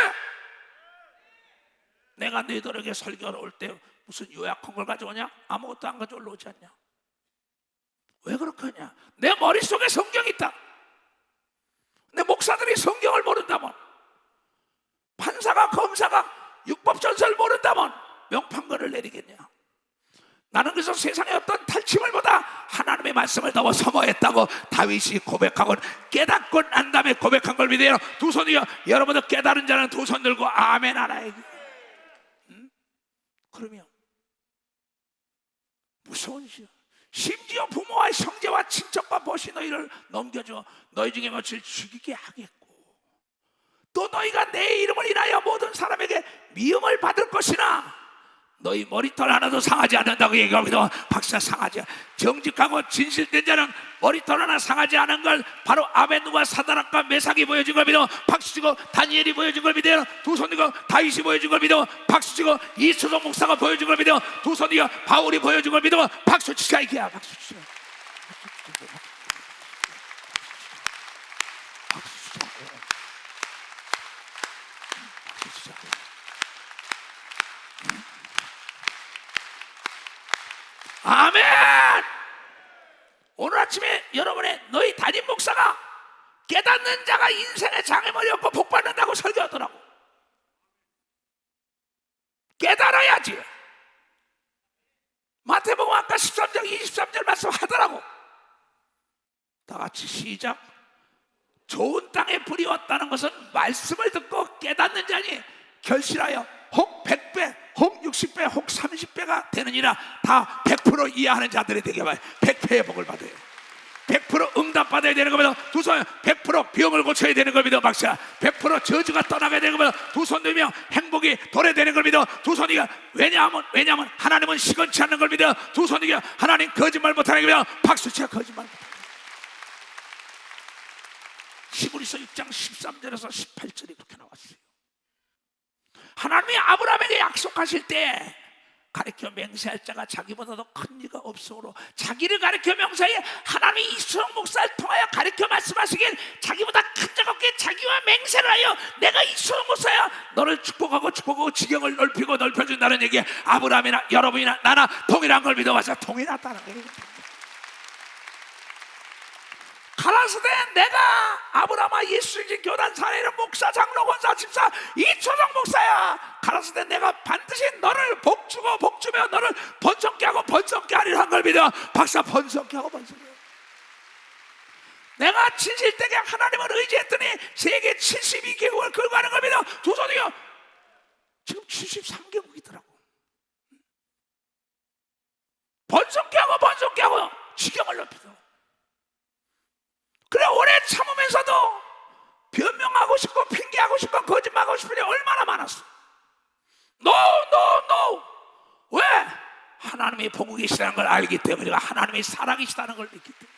내가 너희들에게 설교를 올 때 무슨 요약한 걸 가져오냐? 아무것도 안 가져올라 오지 않냐? 왜 그렇게 하냐? 내 머릿속에 성경이 있다. 내 목사들이 성경을 모른다면, 판사가 검사가 율법전서를 모른다면 명판거를 내리겠냐? 나는 그래서 세상의 어떤 탈취물보다 하나님의 말씀을 더 사모했다고 다윗이 고백하고 깨닫고 난 다음에 고백한 걸 믿어요. 두 손이요. 여러분들 깨달은 자는 두 손 들고 아멘 하라. 그러면 무서운 시요. 심지어 부모와의 형제와 친척과 벗이 너희를 넘겨줘 너희 중에 며칠 죽이게 하겠고 또 너희가 내 이름을 인하여 모든 사람에게 미움을 받을 것이나 너희 머리털 하나도 상하지 않는다고 얘기합니다. 박사 상하지 정직하고 진실된 자는 머리털 하나 상하지 않은 걸 바로 아벤누가 사다락과 메삭이 보여준 걸 믿어. 박수치고 다니엘이 보여준 걸 믿어요. 두 손이고 다윗이 보여준 걸 믿어. 박수치고 이수동 목사가 보여준 걸 믿어. 두 손이고 바울이 보여준 걸 믿어. 박수치가 이게야. 박수치. 아멘. 오늘 아침에 여러분의 너희 담임 목사가 깨닫는 자가 인생의 장애물이 없고 복받는다고 설교하더라고. 깨달아야지. 마태복음 아까 13장 23절 말씀하더라고. 다 같이 시작. 좋은 땅에 불이 왔다는 것은 말씀을 듣고 깨닫는 자니 결실하여 혹 100배, 혹 60배, 혹 30배가 되느니라. 다 100% 이해하는 자들이 되게 봐요. 100배의 복을 받아요. 100% 응답받아야 되는 겁니다. 두 손 100% 병을 고쳐야 되는 겁니다. 박사 100% 저주가 떠나가야 되는 겁니다. 두 손 들면 행복이 도래되는 겁니다. 두 손이가 왜냐하면 하나님은 시건치 않는 겁니다. 두 손이가 하나님 거짓말 못하는 겁니다. 박수치가 거짓말 못하는 히브리서 6장 13절에서 18절이 그렇게 나왔어요. 하나님이 아브라함에게 약속하실 때 가르쳐 맹세할 자가 자기보다도 큰 이가 없으므로 자기를 가르쳐 명세하여 하나님이 이수영 목사를 통하여 가르쳐 말씀하시길 자기보다 큰 자가 없기에 자기와 맹세를 하여 내가 이수영 목사야 너를 축복하고 지경을 넓히고 넓혀준다는 얘기에 아브라함이나 여러분이나 나나 동일한 걸 믿어봐서 동일하다는 거예요. 가라사대 내가 아브라함아 예수님 교단 사례는 목사 장로 권사 집사 이초정 목사야. 가라사대 내가 반드시 너를 복주며 너를 번성케 하고 번성케 하리라 한 걸 믿어. 박사 번성케 하고 번성케. 내가 진실되게 하나님을 의지했더니 세계 72개국을 걸어가는 걸 믿어. 두 손이요. 지금 73개국이더라고. 번성케 하고 지경을 높이고. 그래 오래 참으면서도 변명하고 싶고 핑계하고 싶고 거짓말하고 싶은 일이 얼마나 많았어. No. 왜? 하나님이 보고 계시다는 걸 알기 때문에 하나님이 살아계시다는 걸 믿기 때문에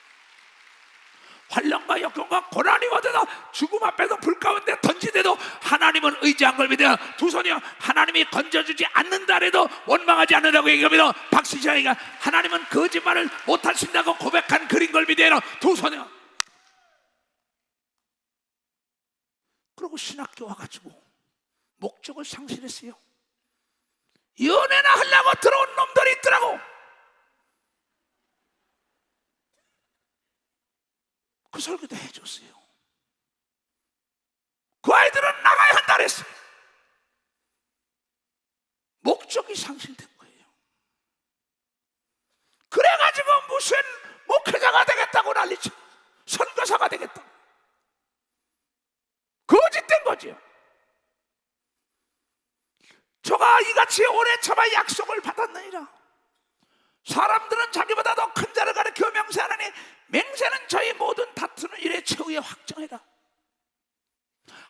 환난과 역경과 고난이 와도 죽음 앞에서 불 가운데 던지대도 하나님은 의지한 걸 믿어요. 두 손이요. 하나님이 건져주지 않는다 해도 원망하지 않는다고 얘기합니다. 박수시아이가 하나님은 거짓말을 못하신다고 고백한 글인 걸 믿어요. 두 손이요. 그리고 신학교 와가지고 목적을 상실했어요. 연애나 하려고 들어온 놈들이 있더라고. 그 설교도 해줬어요. 그 아이들은 나가야 한다 그랬어요. 목적이 상실된 거예요. 그래가지고 무슨 목회자가 되겠다고 난리쳐. 선교사가 되겠다고. 거짓된 거지요. 저가 이같이 오래 참아 약속을 받았느니라. 사람들은 자기보다 더 큰 자를 가르쳐 명세하느니 맹세는 저희 모든 다투는 일의 최후의 확정이라.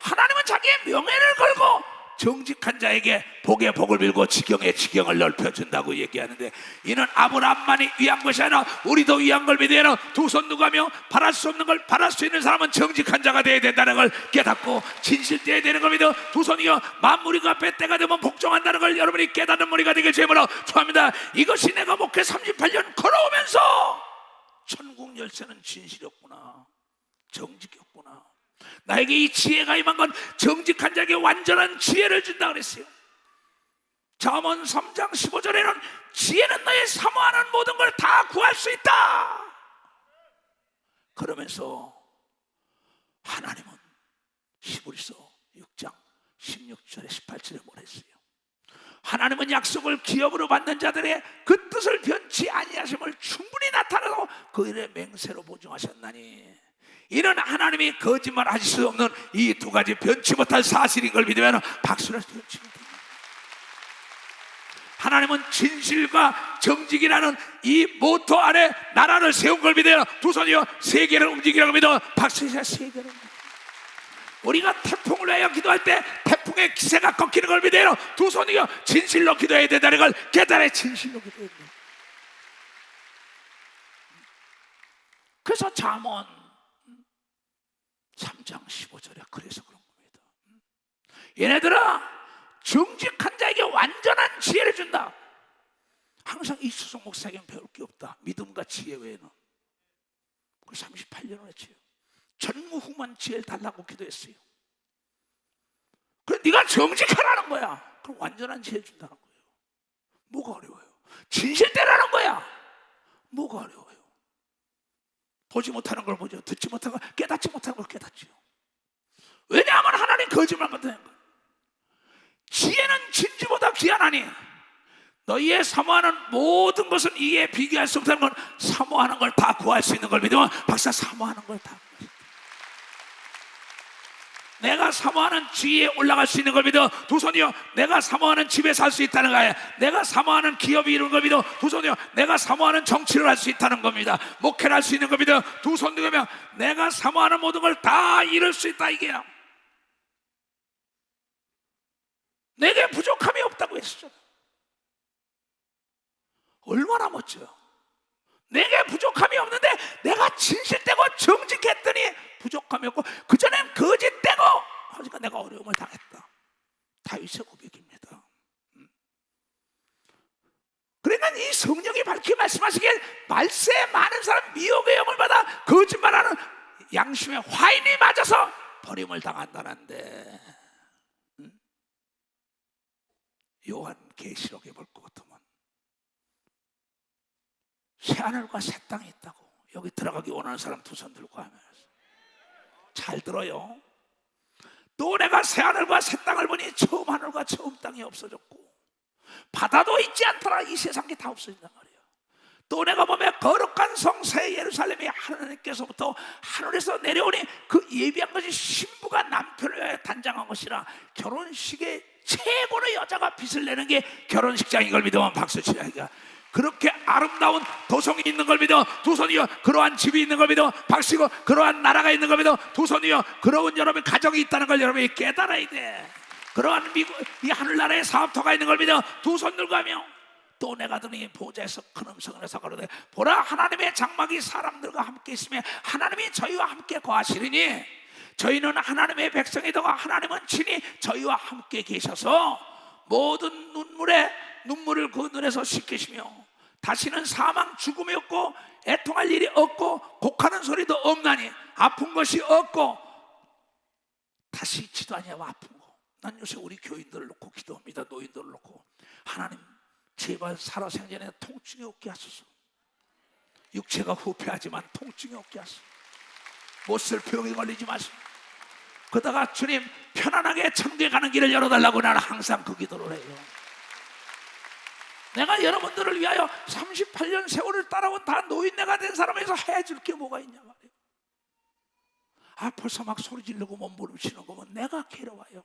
하나님은 자기의 명예를 걸고 정직한 자에게 복에 복을 빌고 지경에 지경을 넓혀준다고 얘기하는데 이는 아브라함만이 위한 것이 아니라 우리도 위한 걸 믿어야 두 손 누가며 바랄 수 없는 걸 바랄 수 있는 사람은 정직한 자가 되어야 된다는 걸 깨닫고 진실되어야 되는 걸 믿어 두 손이여 만물이 그 앞에 때가 되면 복종한다는 걸 여러분이 깨닫는 머리가 되길 주님으로 축원합니다. 이것이 내가 목회 38년 걸어오면서 천국 열쇠는 진실이었구나, 정직이었구나. 나에게 이 지혜가 임한 건 정직한 자에게 완전한 지혜를 준다 그랬어요. 잠언 3장 15절에는 지혜는 너의 사모하는 모든 걸 다 구할 수 있다. 그러면서 하나님은 히브리서 6장 16절에 18절에 뭐랬어요? 하나님은 약속을 기업으로 받는 자들의 그 뜻을 변치 아니하심을 충분히 나타내고 그 일의 맹세로 보증하셨나니 이는 하나님이 거짓말 하실 수 없는 이 두 가지 변치 못할 사실인 걸 믿으면 박수를 변치 못합니다. 하나님은 진실과 정직이라는 이 모토 안에 나라를 세운 걸 믿어요. 두 손이요. 세계를 움직이라고 믿어. 박수해서 세계를 움직여. 우리가 태풍을 위하여 기도할 때 태풍의 기세가 꺾이는 걸 믿어요. 두 손이요. 진실로 기도해야 된다는 걸 깨달아 진실로 기도해야 돼요. 그래서 잠언 3장 15절에 그래서 그런 겁니다. 얘네들아 정직한 자에게 완전한 지혜를 준다. 항상 이수성 목사에게는 배울 게 없다. 믿음과 지혜 외에는. 그 38년을 했지요. 전무후무한 지혜를 달라고 기도했어요. 그래 네가 정직하라는 거야. 그럼 완전한 지혜를 준다는 거예요. 뭐가 어려워요? 진실되라는 거야. 뭐가 어려워요? 보지 못하는 걸 보죠. 듣지 못하는 걸, 깨닫지 못하는 걸 깨닫죠. 왜냐하면 하나님 거짓말 못하는 거예요. 지혜는 진주보다 귀하나니 너희의 사모하는 모든 것은 이에 비교할 수 없다는 건 사모하는 걸 다 구할 수 있는 걸 믿으면 박사 사모하는 걸 다 구할 수 있다. 내가 사모하는 지위에 올라갈 수 있는 걸 믿어. 두 손이요. 내가 사모하는 집에 살 수 있다는 거야. 내가 사모하는 기업이 이루는 걸 믿어. 두 손이요. 내가 사모하는 정치를 할 수 있다는 겁니다. 목회를 할 수 있는 걸 믿어. 두 손 들으면 내가 사모하는 모든 걸 다 이룰 수 있다 이게야. 내게 부족함이 없다고 했었잖아. 얼마나 멋져요. 내게 부족함이 없는데 내가 진실되고 정직했더니 부족함이 없고 그전엔 거짓되고 하니까 내가 어려움을 당했다. 다윗의 고백입니다. 그러면 이 성령이 밝히 말씀하시길 말세에 많은 사람 미혹의 영을 받아 거짓말하는 양심의 화인이 맞아서 버림을 당한다는데, 요한계시록에 볼 것 같으면 새하늘과 새 땅이 있다고. 여기 들어가기 원하는 사람 두 손 들고 하면서 잘 들어요. 또 내가 새하늘과 새 땅을 보니 처음 하늘과 처음 땅이 없어졌고 바다도 있지 않더라. 이 세상이 다 없어진단 말이에요. 또 내가 보면 거룩한 성 새 예루살렘이 하나님께서부터 하늘에서 내려오니 그 예비한 것이 신부가 남편을 위하여 단장한 것이라. 결혼식의 최고의 여자가 빚을 내는 게 결혼식장인 걸 믿으면 박수 치라. 그렇게 아름다운 도성이 있는 걸 믿어 두 손이여. 그러한 집이 있는 걸 믿어 박수고, 그러한 나라가 있는 걸 믿어 두 손이여. 그러한 여러분 가정이 있다는 걸 여러분이 깨달아야 돼. 그러한 미국 이 하늘나라의 사업터가 있는 걸 믿어 두 손 들고 하며, 또 내가 들으니 보좌에서 큰 음성을 해서 가로되 보라, 하나님의 장막이 사람들과 함께 있으며 하나님이 저희와 함께 거하시리니 저희는 하나님의 백성이다가 하나님은 친히 저희와 함께 계셔서 모든 눈물을 그 눈에서 씻기시며 다시는 사망 죽음이 없고 애통할 일이 없고 곡하는 소리도 없나니 아픈 것이 없고 다시 있지도 아니하고 아픈 거. 난 요새 우리 교인들을 놓고 기도합니다. 노인들을 놓고 하나님 제발 살아생전에 통증이 없게 하소서. 육체가 후패하지만 통증이 없게 하소서. 못쓸 병에 걸리지 마시고. 그러다가 주님 편안하게 천국에 가는 길을 열어달라고 나는 항상 그 기도를 해요. 내가 여러분들을 위하여 38년 세월을 따라온 다 노인네가 된 사람에서 해줄 게 뭐가 있냐 말이에요. 아, 벌써 막 소리 지르고 몸부림치는 거면 내가 괴로워요.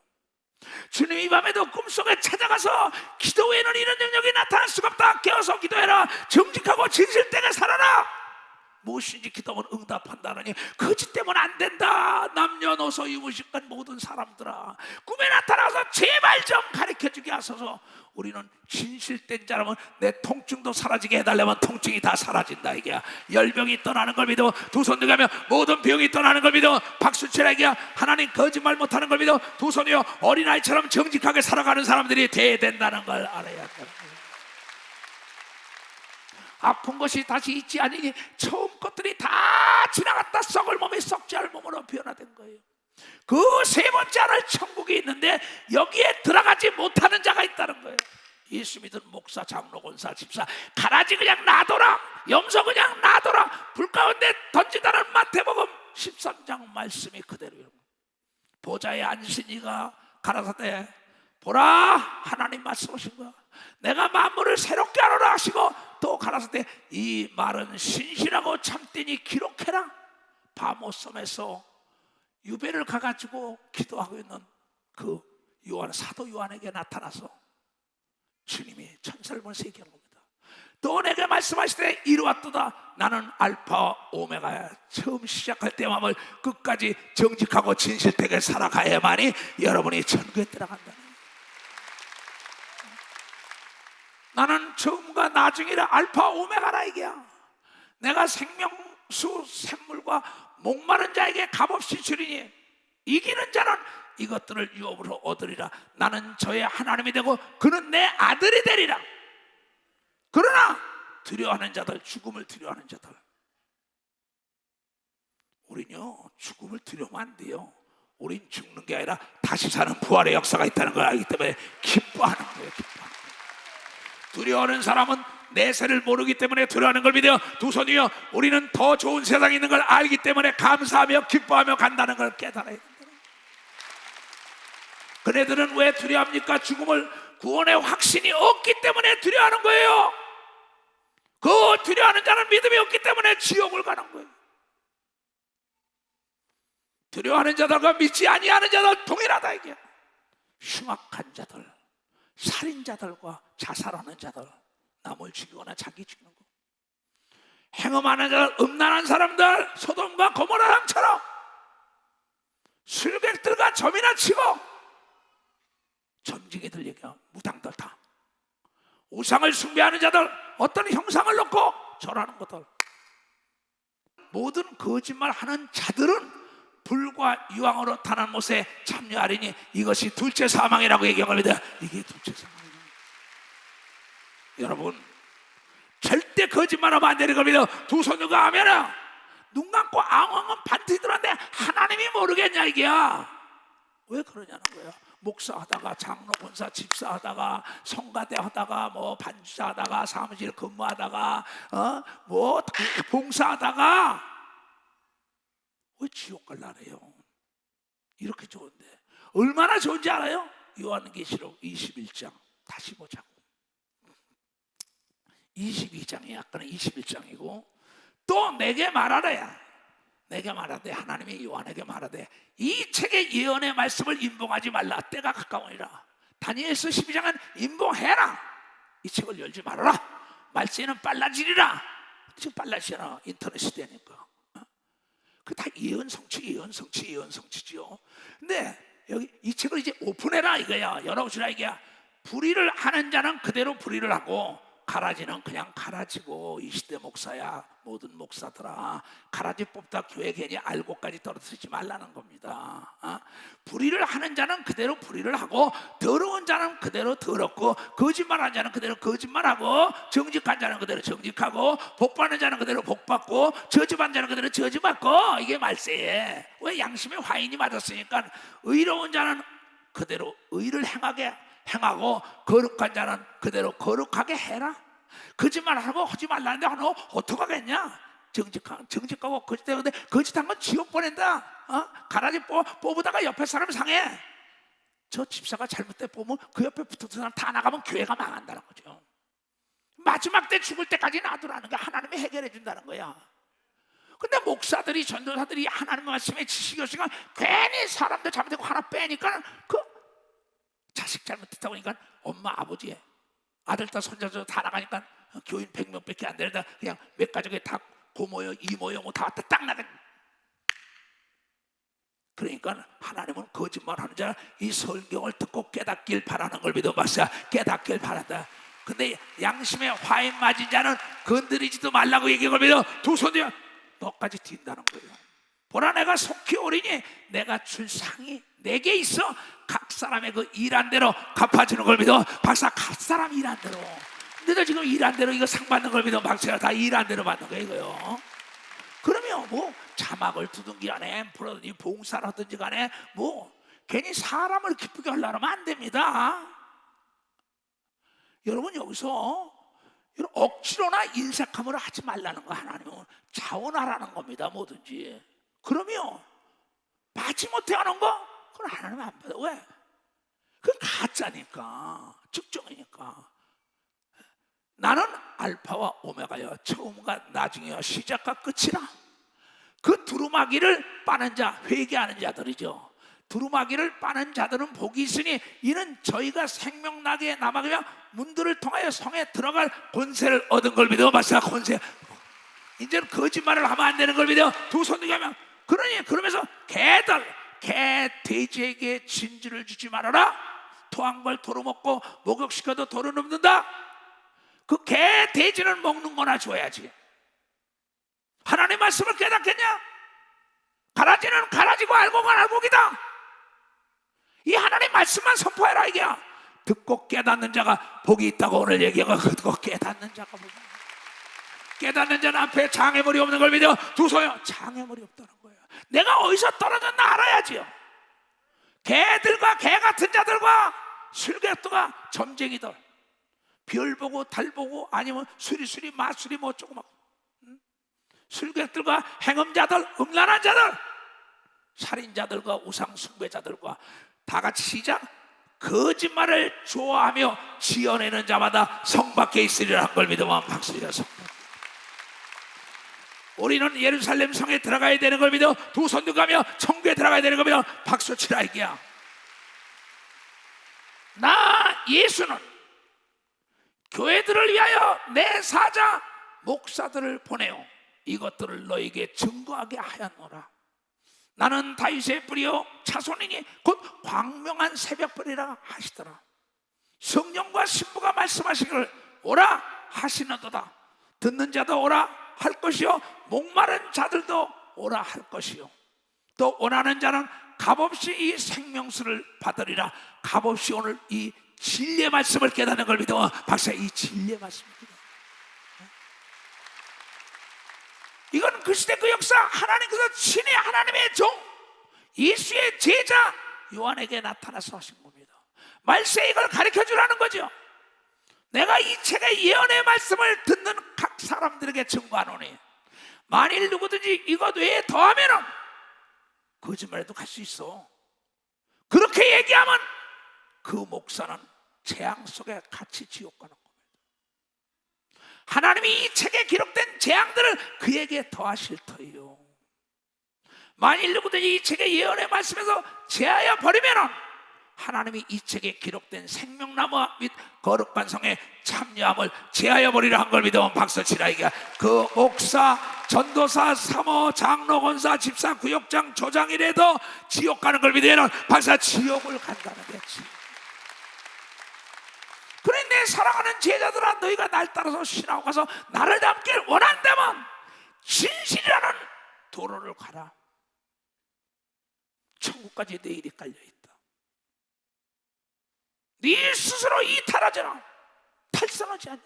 주님 이 밤에도 꿈속에 찾아가서 기도 외에는 이런 능력이 나타날 수가 없다. 깨어서 기도해라. 정직하고 진실되게 살아라. 무엇인지 기도하면 응답한다느니 거짓 때문에 안 된다. 남녀노소 유무식한 모든 사람들아, 꿈에 나타나서 제발 좀 가르쳐주게 하소서. 우리는 진실된 자라면 내 통증도 사라지게 해달라면 통증이 다 사라진다. 이게 열병이 떠나는 걸 믿어 두 손 들고 하며 모든 병이 떠나는 걸 믿어 박수치라. 이게 하나님 거짓말 못하는 걸 믿어 두 손이요. 어린아이처럼 정직하게 살아가는 사람들이 돼야 된다는 걸 알아야 한다. 아픈 것이 다시 있지 않으니 처음 것들이 다 지나갔다 썩을 몸이 썩지 않을 몸으로 변화된 거예요. 그 세 번째 하늘 천국이 있는데 여기에 들어가지 못하는 자가 있다는 거예요. 예수 믿은 목사, 장로, 권사, 집사 가라지 그냥 놔둬라. 염소 그냥 놔둬라. 불 가운데 던지다는 마태복음 13장 말씀이 그대로예요. 보좌에 앉으신 이가 가라사대 보라, 하나님 말씀하신 거야. 내가 만물을 새롭게 하노라 하시고 또 가라사대 이 말은 신실하고 참되니 기록해라. 바모섬에서 유배를 가가지고 기도하고 있는 그 요한, 사도 요한에게 나타나서 주님이 천사를 보내서 얘기하는 겁니다. 또 내게 말씀하시되 이루었도다. 나는 알파 오메가야. 처음 시작할 때 마음을 끝까지 정직하고 진실되게 살아가야만이 여러분이 천국에 들어간다. 나는 처음과 나중이라 알파 오메가라 이게야. 내가 생명수 샘물과 목마른 자에게 값없이 주리니 이기는 자는 이것들을 유업으로 얻으리라. 나는 저의 하나님이 되고 그는 내 아들이 되리라. 그러나 두려워하는 자들, 죽음을 두려워하는 자들, 우린요 죽음을 두려우면 안 돼요. 우린 죽는 게 아니라 다시 사는 부활의 역사가 있다는 걸 알기 때문에 기뻐하는 거예요. 기뻐하는 거예요. 두려워하는 사람은 내세를 모르기 때문에 두려워하는 걸 믿어요. 두 손 위여 우리는 더 좋은 세상이 있는 걸 알기 때문에 감사하며 기뻐하며 간다는 걸 깨달아야 된다. 그네들은 왜 두려워합니까? 죽음을 구원의 확신이 없기 때문에 두려워하는 거예요. 그 두려워하는 자는 믿음이 없기 때문에 지옥을 가는 거예요. 두려워하는 자들과 믿지 아니하는 자들 동일하다 이게. 흉악한 자들, 살인자들과 자살하는 자들, 남을 죽이거나 자기 죽이는 거, 행음하는 자들, 음란한 사람들, 소돔과 고모라랑처럼 술객들과 점이나 치고 점쟁이들 얘기하면 무당들 다 우상을 숭배하는 자들, 어떤 형상을 놓고 절하는 것들, 모든 거짓말하는 자들은 불과 유황으로 타는 못에 참여하리니 이것이 둘째 사망이라고 얘기합니다. 이게 둘째 사망이에요. 여러분, 거짓말하면 안 되는 겁니다. 두 손 누가 하면은 눈 감고 앙앙은 반드시 들었는데 하나님이 모르겠냐 이게야. 왜 그러냐는 거야. 목사하다가 장로 권사 집사하다가 성가대 하다가 뭐 반주자하다가 사무실 근무하다가 뭐 봉사하다가 왜 지옥 갈라래요? 이렇게 좋은데 얼마나 좋은지 알아요? 요한계시록 21장 다시 보자고. 22장이 아까는 21장이고 또 내게 말하래야. 내게 말하되 하나님이 요한에게 말하되 이 책의 예언의 말씀을 인봉하지 말라. 때가 가까우니라. 다니엘서 12장은 인봉해라. 이 책을 열지 말아라. 말세는 빨라지리라. 지금 빨라지잖아. 인터넷 시대니까. 그 다 예언 성취지요. 근데 여기 이 책을 이제 오픈해라 이거야. 열어주라 이거야. 불의를 하는 자는 그대로 불의를 하고 가라지는 그냥 가라지고. 이 시대 목사야 모든 목사들아 가라지 뽑다 교회 괜히 알고까지 떨어뜨리지 말라는 겁니다. 불의를 하는 자는 그대로 불의를 하고 더러운 자는 그대로 더럽고 거짓말하는 자는 그대로 거짓말하고 정직한 자는 그대로 정직하고 복받는 자는 그대로 복받고 저주받는 자는 그대로 저주받고. 이게 말세에 왜 양심의 화인이 맞았으니까 의로운 자는 그대로 의를 행하고 거룩한 자는 그대로 거룩하게 해라. 거짓말하고 하지 말라는데 너 어떡하겠냐? 정직하고 거짓하는데 거짓한 건 지옥 보낸다. 가라지 뽑으다가 옆에 사람 상해. 저 집사가 잘못돼 뽑으면 그 옆에 붙은 사람 다 나가면 교회가 망한다는 거죠. 마지막 때 죽을 때까지 놔두라는 게 하나님이 해결해 준다는 거야. 근데 목사들이 전도사들이 하나님의 말씀에 지식이 없으니까 괜히 사람들 잘못되고 하나 빼니까 그 자식 잘못했다고 하니까 엄마 아버지 아들 딸 손자들 다 나가니까 교인 100명밖에 안 되는데 그냥 몇 가족에 다 고모여 이모여 뭐 다 왔다 딱 나가. 그러니까 하나님은 거짓말하는 자 이 설경을 듣고 깨닫길 바라는 걸 믿어 봤어요. 깨닫길 바란다. 근데 양심에 화인 맞은 자는 건드리지도 말라고 얘기한 걸 믿어. 두 손이야 너까지 뛴다는 거예요. 보라 내가 속히 오리니 내가 줄 상이 내게 있어. 각 사람의 그 일한 대로 갚아주는 걸 믿어. 박사 각 사람 일한 대로. 너도 지금 일한 대로 이거 상 받는 걸 믿어. 박사가 다 일한 대로 받는 거야 이거요. 그러면 뭐 자막을 두든지 간에 앰프라든지 봉사를 하든지 간에 뭐 괜히 사람을 기쁘게 하려면 안 됩니다. 여러분 여기서 억지로나 인색함으로 하지 말라는 거. 하나님은 자원하라는 겁니다. 뭐든지. 그러면 마지못해 하는 거 그건 하나님 안 받아. 왜? 그건 가짜니까. 측정이니까. 나는 알파와 오메가여 처음과 나중이여 시작과 끝이라. 그 두루마기를 빠는 자 회개하는 자들이죠. 두루마기를 빠는 자들은 복이 있으니 이는 저희가 생명나게 남아가며 문들을 통하여 성에 들어갈 권세를 얻은 걸 믿어. 마사 권세. 이제는 거짓말을 하면 안 되는 걸 믿어. 두 손 들게 하면 그러면서 개 돼지에게 진주를 주지 말아라. 토한 걸 도로 먹고 목욕시켜도 도로 눕는다. 그 개 돼지는 먹는 거나 줘야지. 하나님 말씀을 깨닫겠냐? 가라지는 가라지고 알고가 알고기다. 이 하나님 말씀만 선포해라 이게야. 듣고 깨닫는 자가 복이 있다고 오늘 얘기하고 듣고 깨닫는 자가 복이 있다. 깨닫는 자는 앞에 장애물이 없는 걸 믿어. 두 손에 장애물이 없다는 거예요. 내가 어디서 떨어졌나 알아야지요. 개들과 개 같은 자들과 술객도가 점쟁이들 별 보고 달 보고 아니면 수리수리 마수리 뭐 조금 술객들과 행음자들 음란한 자들 살인자들과 우상 숭배자들과 다 같이 시작. 거짓말을 좋아하며 지어내는 자마다 성 밖에 있으리라는 걸 믿으면 박수리라. 성 우리는 예루살렘 성에 들어가야 되는 걸 믿어. 두 손 들고가며 천국에 들어가야 되는 걸 믿어. 박수 치라 이게야. 나 예수는 교회들을 위하여 내 사자 목사들을 보내어 이것들을 너에게 증거하게 하였노라. 나는 다윗의 뿌리요 자손이니 곧 광명한 새벽불이라 하시더라. 성령과 신부가 말씀하시기를 오라 하시는도다. 듣는 자도 오라 할 것이요 목마른 자들도 오라 할 것이요 또 원하는 자는 값없이 이 생명수를 받으리라. 값없이 오늘 이 진리의 말씀을 깨닫는 걸 믿어. 박사 이 진리의 말씀을 믿어. 이건 그 시대 그 역사, 하나님께서 친히 하나님의 종 예수의 제자 요한에게 나타나서 하신 겁니다. 말세에 이걸 가르쳐 주라는 거죠. 내가 이 책의 예언의 말씀을 듣는 각 사람들에게 증거하노니 만일 누구든지 이것 외에 더하면은 거짓말해도 갈 수 있어. 그렇게 얘기하면 그 목사는 재앙 속에 같이 지옥 가는 겁니다. 하나님이 이 책에 기록된 재앙들을 그에게 더하실 터이요. 만일 누구든지 이 책의 예언의 말씀에서 제하여 버리면은 하나님이 이 책에 기록된 생명나무와 및 거룩한 성에 참여함을 제하여 버리라 한 걸 믿으면 박수 치라. 이게 그 목사, 전도사, 사모, 장로, 권사, 집사, 구역장, 조장이라도 지옥 가는 걸 믿으면 박사 지옥을 간다는 거지. 그래 내 사랑하는 제자들아, 너희가 날 따라서 신하고 가서 나를 닮길 원한다면 진실이라는 도로를 가라. 천국까지 내 일이 깔려있다. 네 스스로 이탈하잖아. 탈선하지 않냐.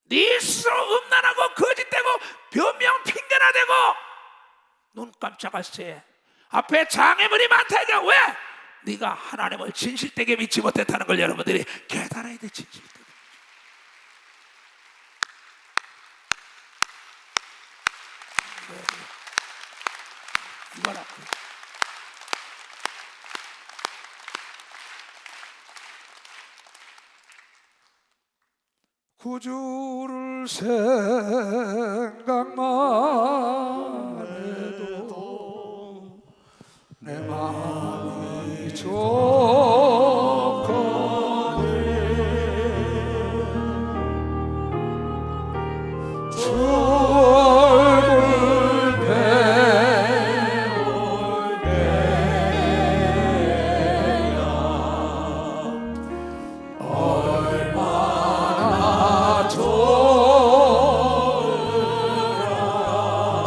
네 스스로 음란하고 거짓되고 변명 핑계나 대고 눈 깜짝할 새 앞에 장애물이 많다. 이게 왜? 네가 하나님을 진실되게 믿지 못했다는 걸 여러분들이 깨달아야 돼. 진실되게. 이거라. 구주를 생각만 해도 내 마음이 좋거든. 주 얼굴 배울 때야 얼마나 좋으라.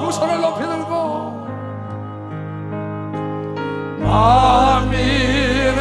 그 손을 높이 들고 만민의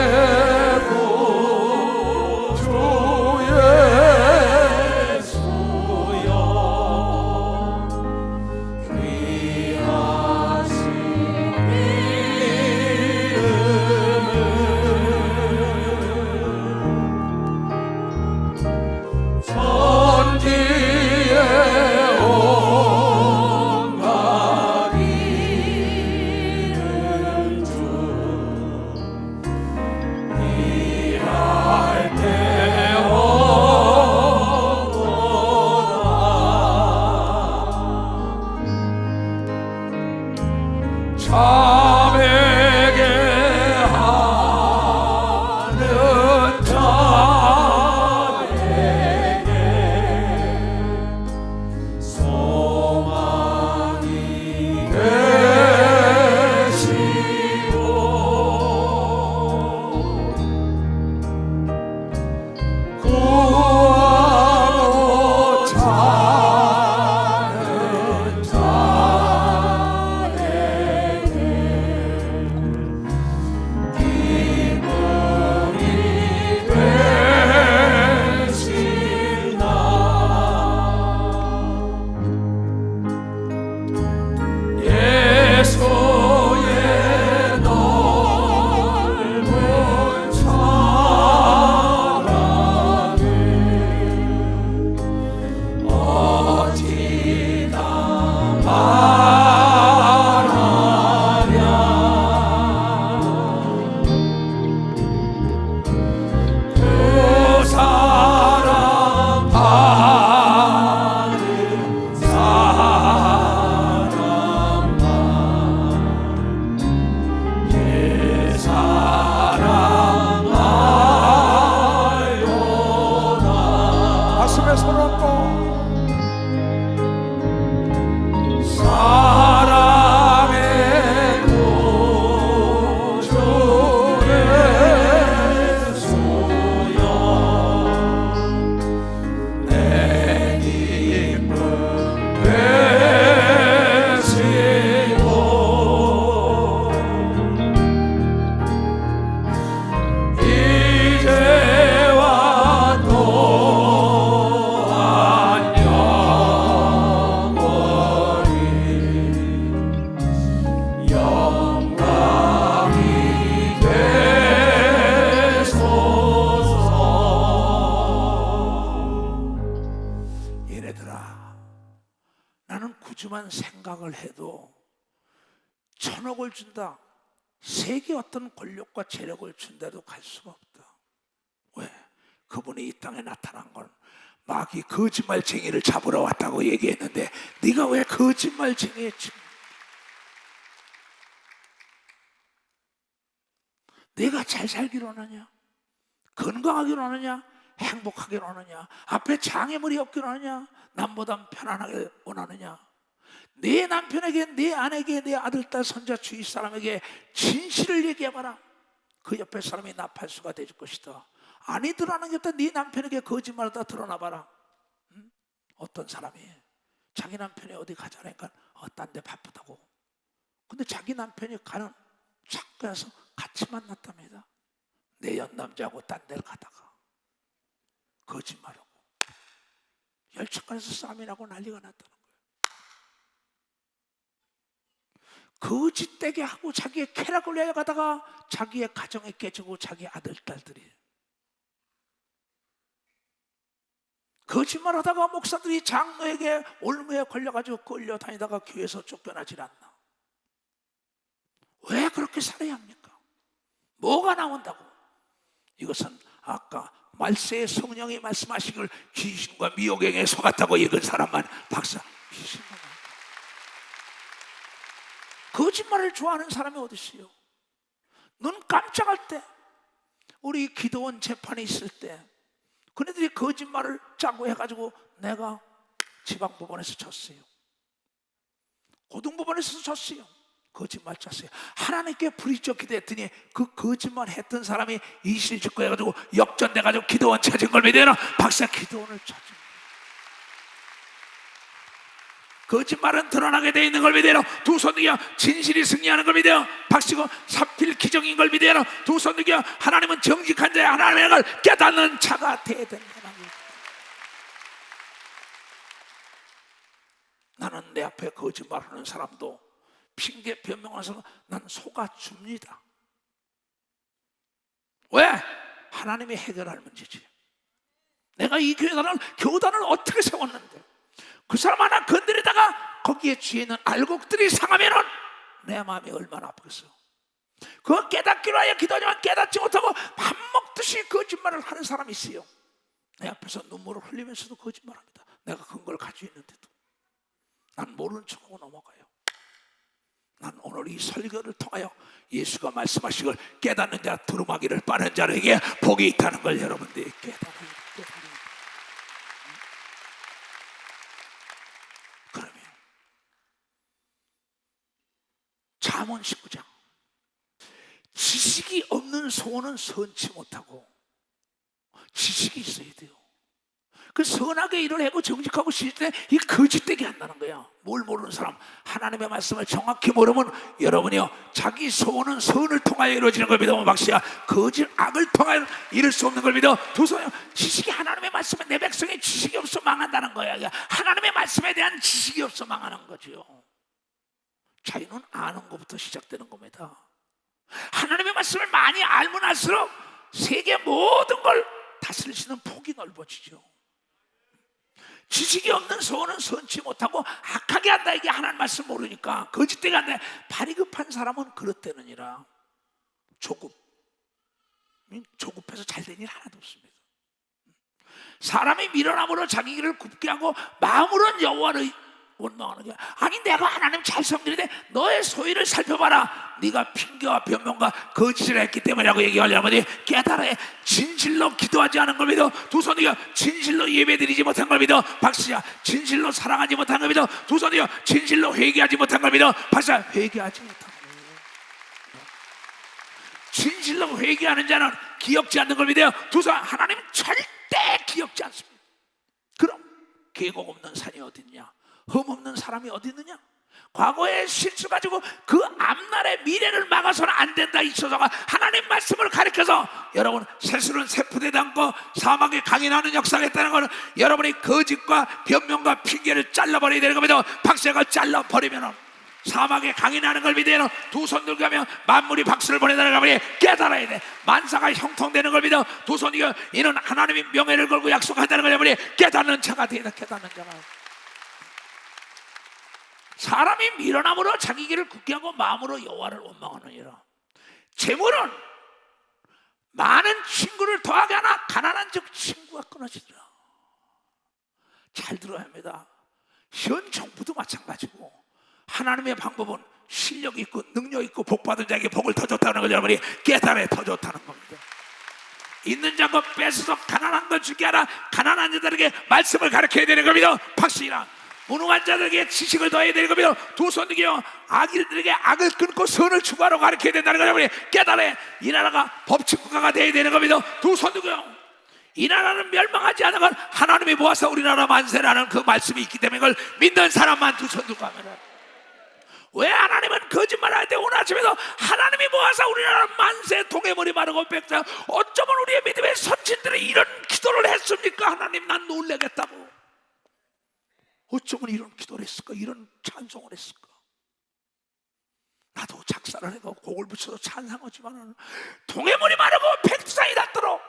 아주만 생각을 해도 1,000억을 준다, 세계 어떤 권력과 재력을 준다도 갈 수가 없다. 왜? 그분이 이 땅에 나타난 건 마귀 거짓말쟁이를 잡으러 왔다고 얘기했는데 네가 왜 거짓말쟁이에 지금 내가 잘 살기로 하느냐, 건강하기로 하느냐, 행복하기로 하느냐, 앞에 장애물이 없기로 하느냐, 남보다 편안하게 원하느냐, 내 남편에게, 내 아내에게, 내 아들, 딸, 손자, 주위 사람에게 진실을 얘기해봐라. 그 옆에 사람이 나팔수가 될 것이다. 아니 드러나는 게 없다. 네 남편에게 거짓말을 다 드러나봐라. 응? 어떤 사람이 자기 남편이 어디 가자니까 딴 데 바쁘다고. 근데 자기 남편이 가는 창가에서 같이 만났답니다. 내 연남자하고 딴 데를 가다가 거짓말하고 열차간에서 싸움이 나고 난리가 났다는 거예요. 거짓되게 하고 자기의 쾌락을 위하여 가다가 자기의 가정이 깨지고 자기 아들, 딸들이 거짓말하다가 목사들이 장로에게 올무에 걸려가지고 끌려다니다가 교회에서 쫓겨나질 않나. 왜 그렇게 살아야 합니까? 뭐가 나온다고? 이것은 아까 말세의 성령이 말씀하시길 귀신과 미혹행에 속았다고 읽은 사람만 박사 귀신만. 거짓말을 좋아하는 사람이 어디 있어요? 눈 깜짝할 때, 우리 기도원 재판에 있을 때 그네들이 거짓말을 짜고 해가지고 내가 지방법원에서 졌어요, 고등법원에서 졌어요. 거짓말 짰어요. 하나님께 불이적 기도했더니 그 거짓말 했던 사람이 이실직고 해가지고 역전돼가지고 기도원 찾은 걸 믿어요. 박사 기도원을 찾은 거예요. 거짓말은 드러나게 되어 있는 걸 믿어요. 두 손 들겨 진실이 승리하는 걸 믿어요. 박시고 사필 기정인 걸 믿어요. 두 손 들겨 하나님은 정직한 자야, 하나님의 걸 깨닫는 자가 되어야 된다. 나는 내 앞에 거짓말하는 사람도 핑계 변명해서 난 속아줍니다. 왜? 하나님이 해결할 문제지. 내가 이 교단을 어떻게 세웠는데 그 사람 하나 건드리다가 거기에 쥐에 있는 알곡들이 상하면은 내 마음이 얼마나 아프겠어. 그거 깨닫기로 하여 기도하지만 깨닫지 못하고 밥 먹듯이 거짓말을 하는 사람이 있어요. 내 앞에서 눈물을 흘리면서도 거짓말합니다. 내가 근거를 가지고 있는데도 난 모르는 척하고 넘어가요. 난 오늘 이 설교를 통하여 예수가 말씀하시길 깨닫는 자 두루마기를 빠는 자에게 복이 있다는 걸 여러분들이 깨달아요. 그러면 잠언 19장, 지식이 없는 소원은 선치 못하고 지식이 있어야 돼요. 그 선하게 일을 하고 정직하고 시질 때 이 거짓되게 한다는 거야. 뭘 모르는 사람, 하나님의 말씀을 정확히 모르면 여러분이요, 자기 소원은 선을 통하여 이루어지는 걸 믿으면 박씨야, 거짓 악을 통하여 이룰 수 없는 걸 믿어. 두 손이요, 지식이 하나님의 말씀에 내 백성이 지식이 없어 망한다는 거야. 하나님의 말씀에 대한 지식이 없어 망하는 거죠. 자유는 아는 것부터 시작되는 겁니다. 하나님의 말씀을 많이 알면 알수록 세계 모든 걸 다스릴 수 있는 폭이 넓어지죠. 지식이 없는 소원은 선치 못하고 악하게 한다. 이게 하나님 말씀 모르니까 거짓되게 한다. 발이 급한 사람은 그렇다느니라. 조급해서 잘된 일 하나도 없습니다. 사람이 미련함으로 자기 길을 굽게 하고 마음으로는 여호와를 원망하는 게, 아니 내가 하나님 잘 섬기는데 너의 소위를 살펴봐라. 네가 핑계와 변명과 거짓을 했기 때문이라고 얘기하려면 깨달아야. 진실로 기도하지 않은 걸 믿어. 두 손이여, 진실로 예배드리지 못한 걸 믿어. 박수야, 진실로 사랑하지 못한 걸 믿어. 두 손이여, 진실로 회개하지 못한 걸 믿어. 박수야, 회개하지 못한 걸 믿어. 진실로 회개하는 자는 기억지 않는 걸 믿어요. 두 손, 하나님 절대 기억지 않습니다. 그럼 계곡 없는 산이 어디 있냐, 흠 없는 사람이 어디 있느냐? 과거의 실수 가지고 그 앞날의 미래를 막아서는 안 된다. 있어서가 하나님 말씀을 가르쳐서 여러분 세술은 세푸대도 않고 사막에 강인하는 역사가 있다는 것은 여러분이 거짓과 변명과 핑계를 잘라버려야 되는 겁니다. 박새가 잘라버리면 사막에 강인하는 걸 믿어요. 두 손 들고 가면 만물이 박수를 보내다는 걸 깨달아야 돼. 만사가 형통되는 걸 믿어. 두 손 이거 이는 하나님이 명예를 걸고 약속한다는 걸 깨닫는 자가 되다. 깨닫는 자가. 사람이 미련함으로 자기 길을 굳게 하고 마음으로 여호와를 원망하느니라. 재물은 많은 친구를 더하게 하나 가난한 즉 친구가 끊어지더라. 잘 들어야 합니다. 현 정부도 마찬가지고 하나님의 방법은 실력 있고 능력 있고 복받은 자에게 복을 더 줬다는 걸 여러분이 깨달아야 더 좋다는 겁니다. 있는 자고 뺏어서 가난한 걸 주게 하라. 가난한 자들에게 말씀을 가르쳐야 되는 겁니다. 박수이나 무능한 자들에게 지식을 더해야 되는 겁니다. 두 손 들기요 악인들에게 악을 끊고 선을 추구하러 가르쳐야 된다는 걸 여러분이 깨달아야 이 나라가 법치국가가 되어야 되는 겁니다. 두 손 들기요 이 나라는 멸망하지 않은 건 하나님이 모아서 우리나라 만세라는 그 말씀이 있기 때문에 그걸 믿는 사람만 두 손 들고 하면 왜 하나님은 거짓말할 때 오늘 아침에도 하나님이 모아서 우리나라 만세 동해머리 마르고 백자 어쩌면 우리의 믿음의 선진들이 이런 기도를 했습니까? 하나님 난 놀래겠다고 어쩌면 이런 기도를 했을까? 이런 찬송을 했을까? 나도 작사를 해도 곡을 붙여도 찬송하지만 동해머리 마르고 백두산이 닿도록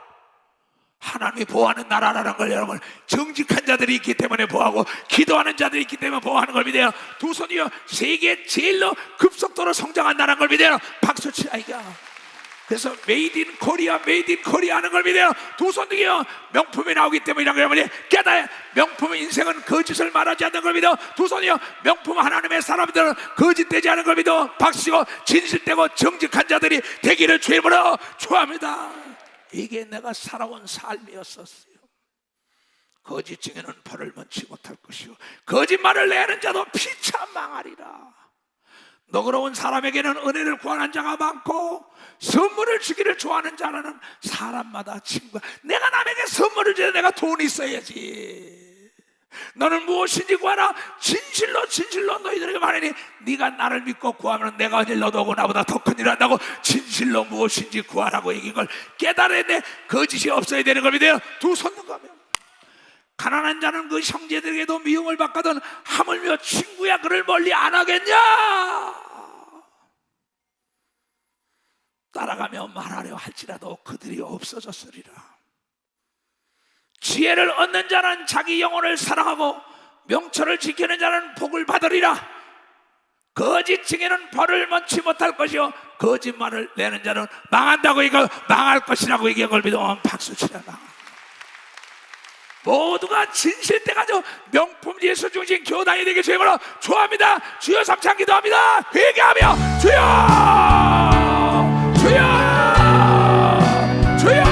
하나님이 보호하는 나라라는 걸 여러분 정직한 자들이 있기 때문에 보호하고 기도하는 자들이 있기 때문에 보호하는 걸 믿어요. 두 손이요 세계 제일로 급속도로 성장한다는 걸 믿어요. 박수 치라이가. 그래서 메이드 인 코리아 메이드 인 코리아 하는 걸 믿어요. 두 손 등이요 명품이 나오기 때문이라는 걸 여러분이 깨달아요. 명품의 인생은 거짓을 말하지 않는 걸 믿어. 두 손이요 명품 하나님의 사람들은 거짓되지 않은 걸 믿어. 박수고 진실되고 정직한 자들이 되기를 주님으로 축원합니다. 이게 내가 살아온 삶이었었어요. 거짓 증인은 벌을 먼지 못할 것이요 거짓말을 내는 자도 피차 망하리라. 너그러운 사람에게는 은혜를 구하는 자가 많고 선물을 주기를 좋아하는 자는 사람마다 친구가. 내가 남에게 선물을 줘야 내가 돈이 있어야지. 너는 무엇인지 구하라. 진실로 진실로 너희들에게 말하니 네가 나를 믿고 구하면 내가 한 일 너도 하고 나보다 더 큰 일 한다고. 진실로 무엇인지 구하라고 얘기한 걸 깨달아야 돼. 거짓이 없어야 되는 겁니다. 두 손 든 거면 가난한 자는 그 형제들에게도 미움을 받거든 하물며 친구야 그를 멀리 안 하겠냐. 따라가며 말하려 할지라도 그들이 없어졌으리라. 지혜를 얻는 자는 자기 영혼을 사랑하고 명철을 지키는 자는 복을 받으리라. 거짓 증인은 벌을 먼지 못할 것이요 거짓말을 내는 자는 망한다고 이거 망할 것이라고 얘기한 걸 믿으면 박수 치라. 모두가 진실돼 가지고 명품 예수 중심 교단이 되게 주님으로 좋아합니다. 주여 삼창 기도합니다. 회개하며 주여 주여 주여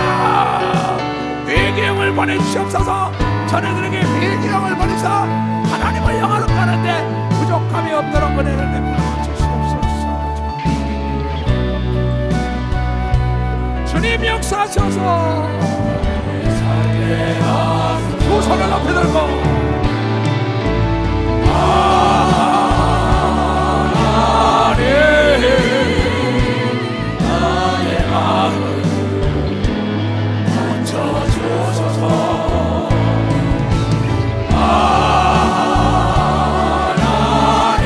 회개형을 보내주시옵소서. 자네들에게 회개형을 보내서 하나님을 영화롭게 하는데 부족함이 없도록 은혜를 베풀어 주시옵소서. 주님 역사하셔서 두 손을 높이 들고 하나님 나의 마음을 던져주소서. 하나님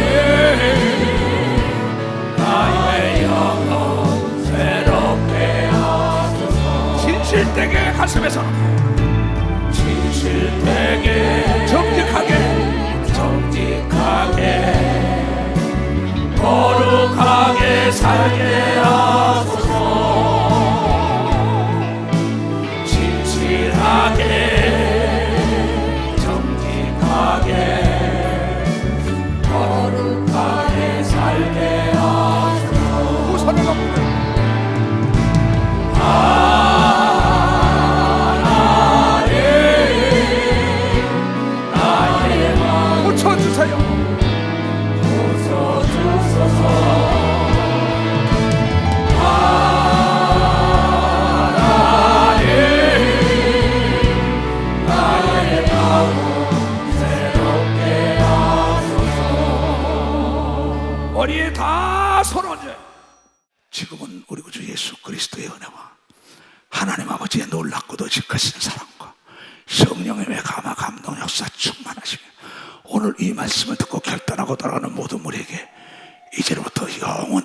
나의 영혼 새롭게 하소서. 진실되게 가슴에서 진실되게 정직하게 거룩하게 살게 하소서. 진실하게 정직하게 거룩하게 살게 하소서. 두 손을 높여 고쳐주세요. 고쳐주소서. 하나님 나의 마음 새롭게 하소서. 머리에 다 손 얹어요. 지금은 우리 구주 예수 그리스도의 은혜와 하나님 아버지의 놀랍고도 직하신 사랑과 성령의 감화 감동 역사 충만하시며 오늘 이 말씀을 듣고 결단하고 돌아가는 모든 우리에게 이제부터 영원히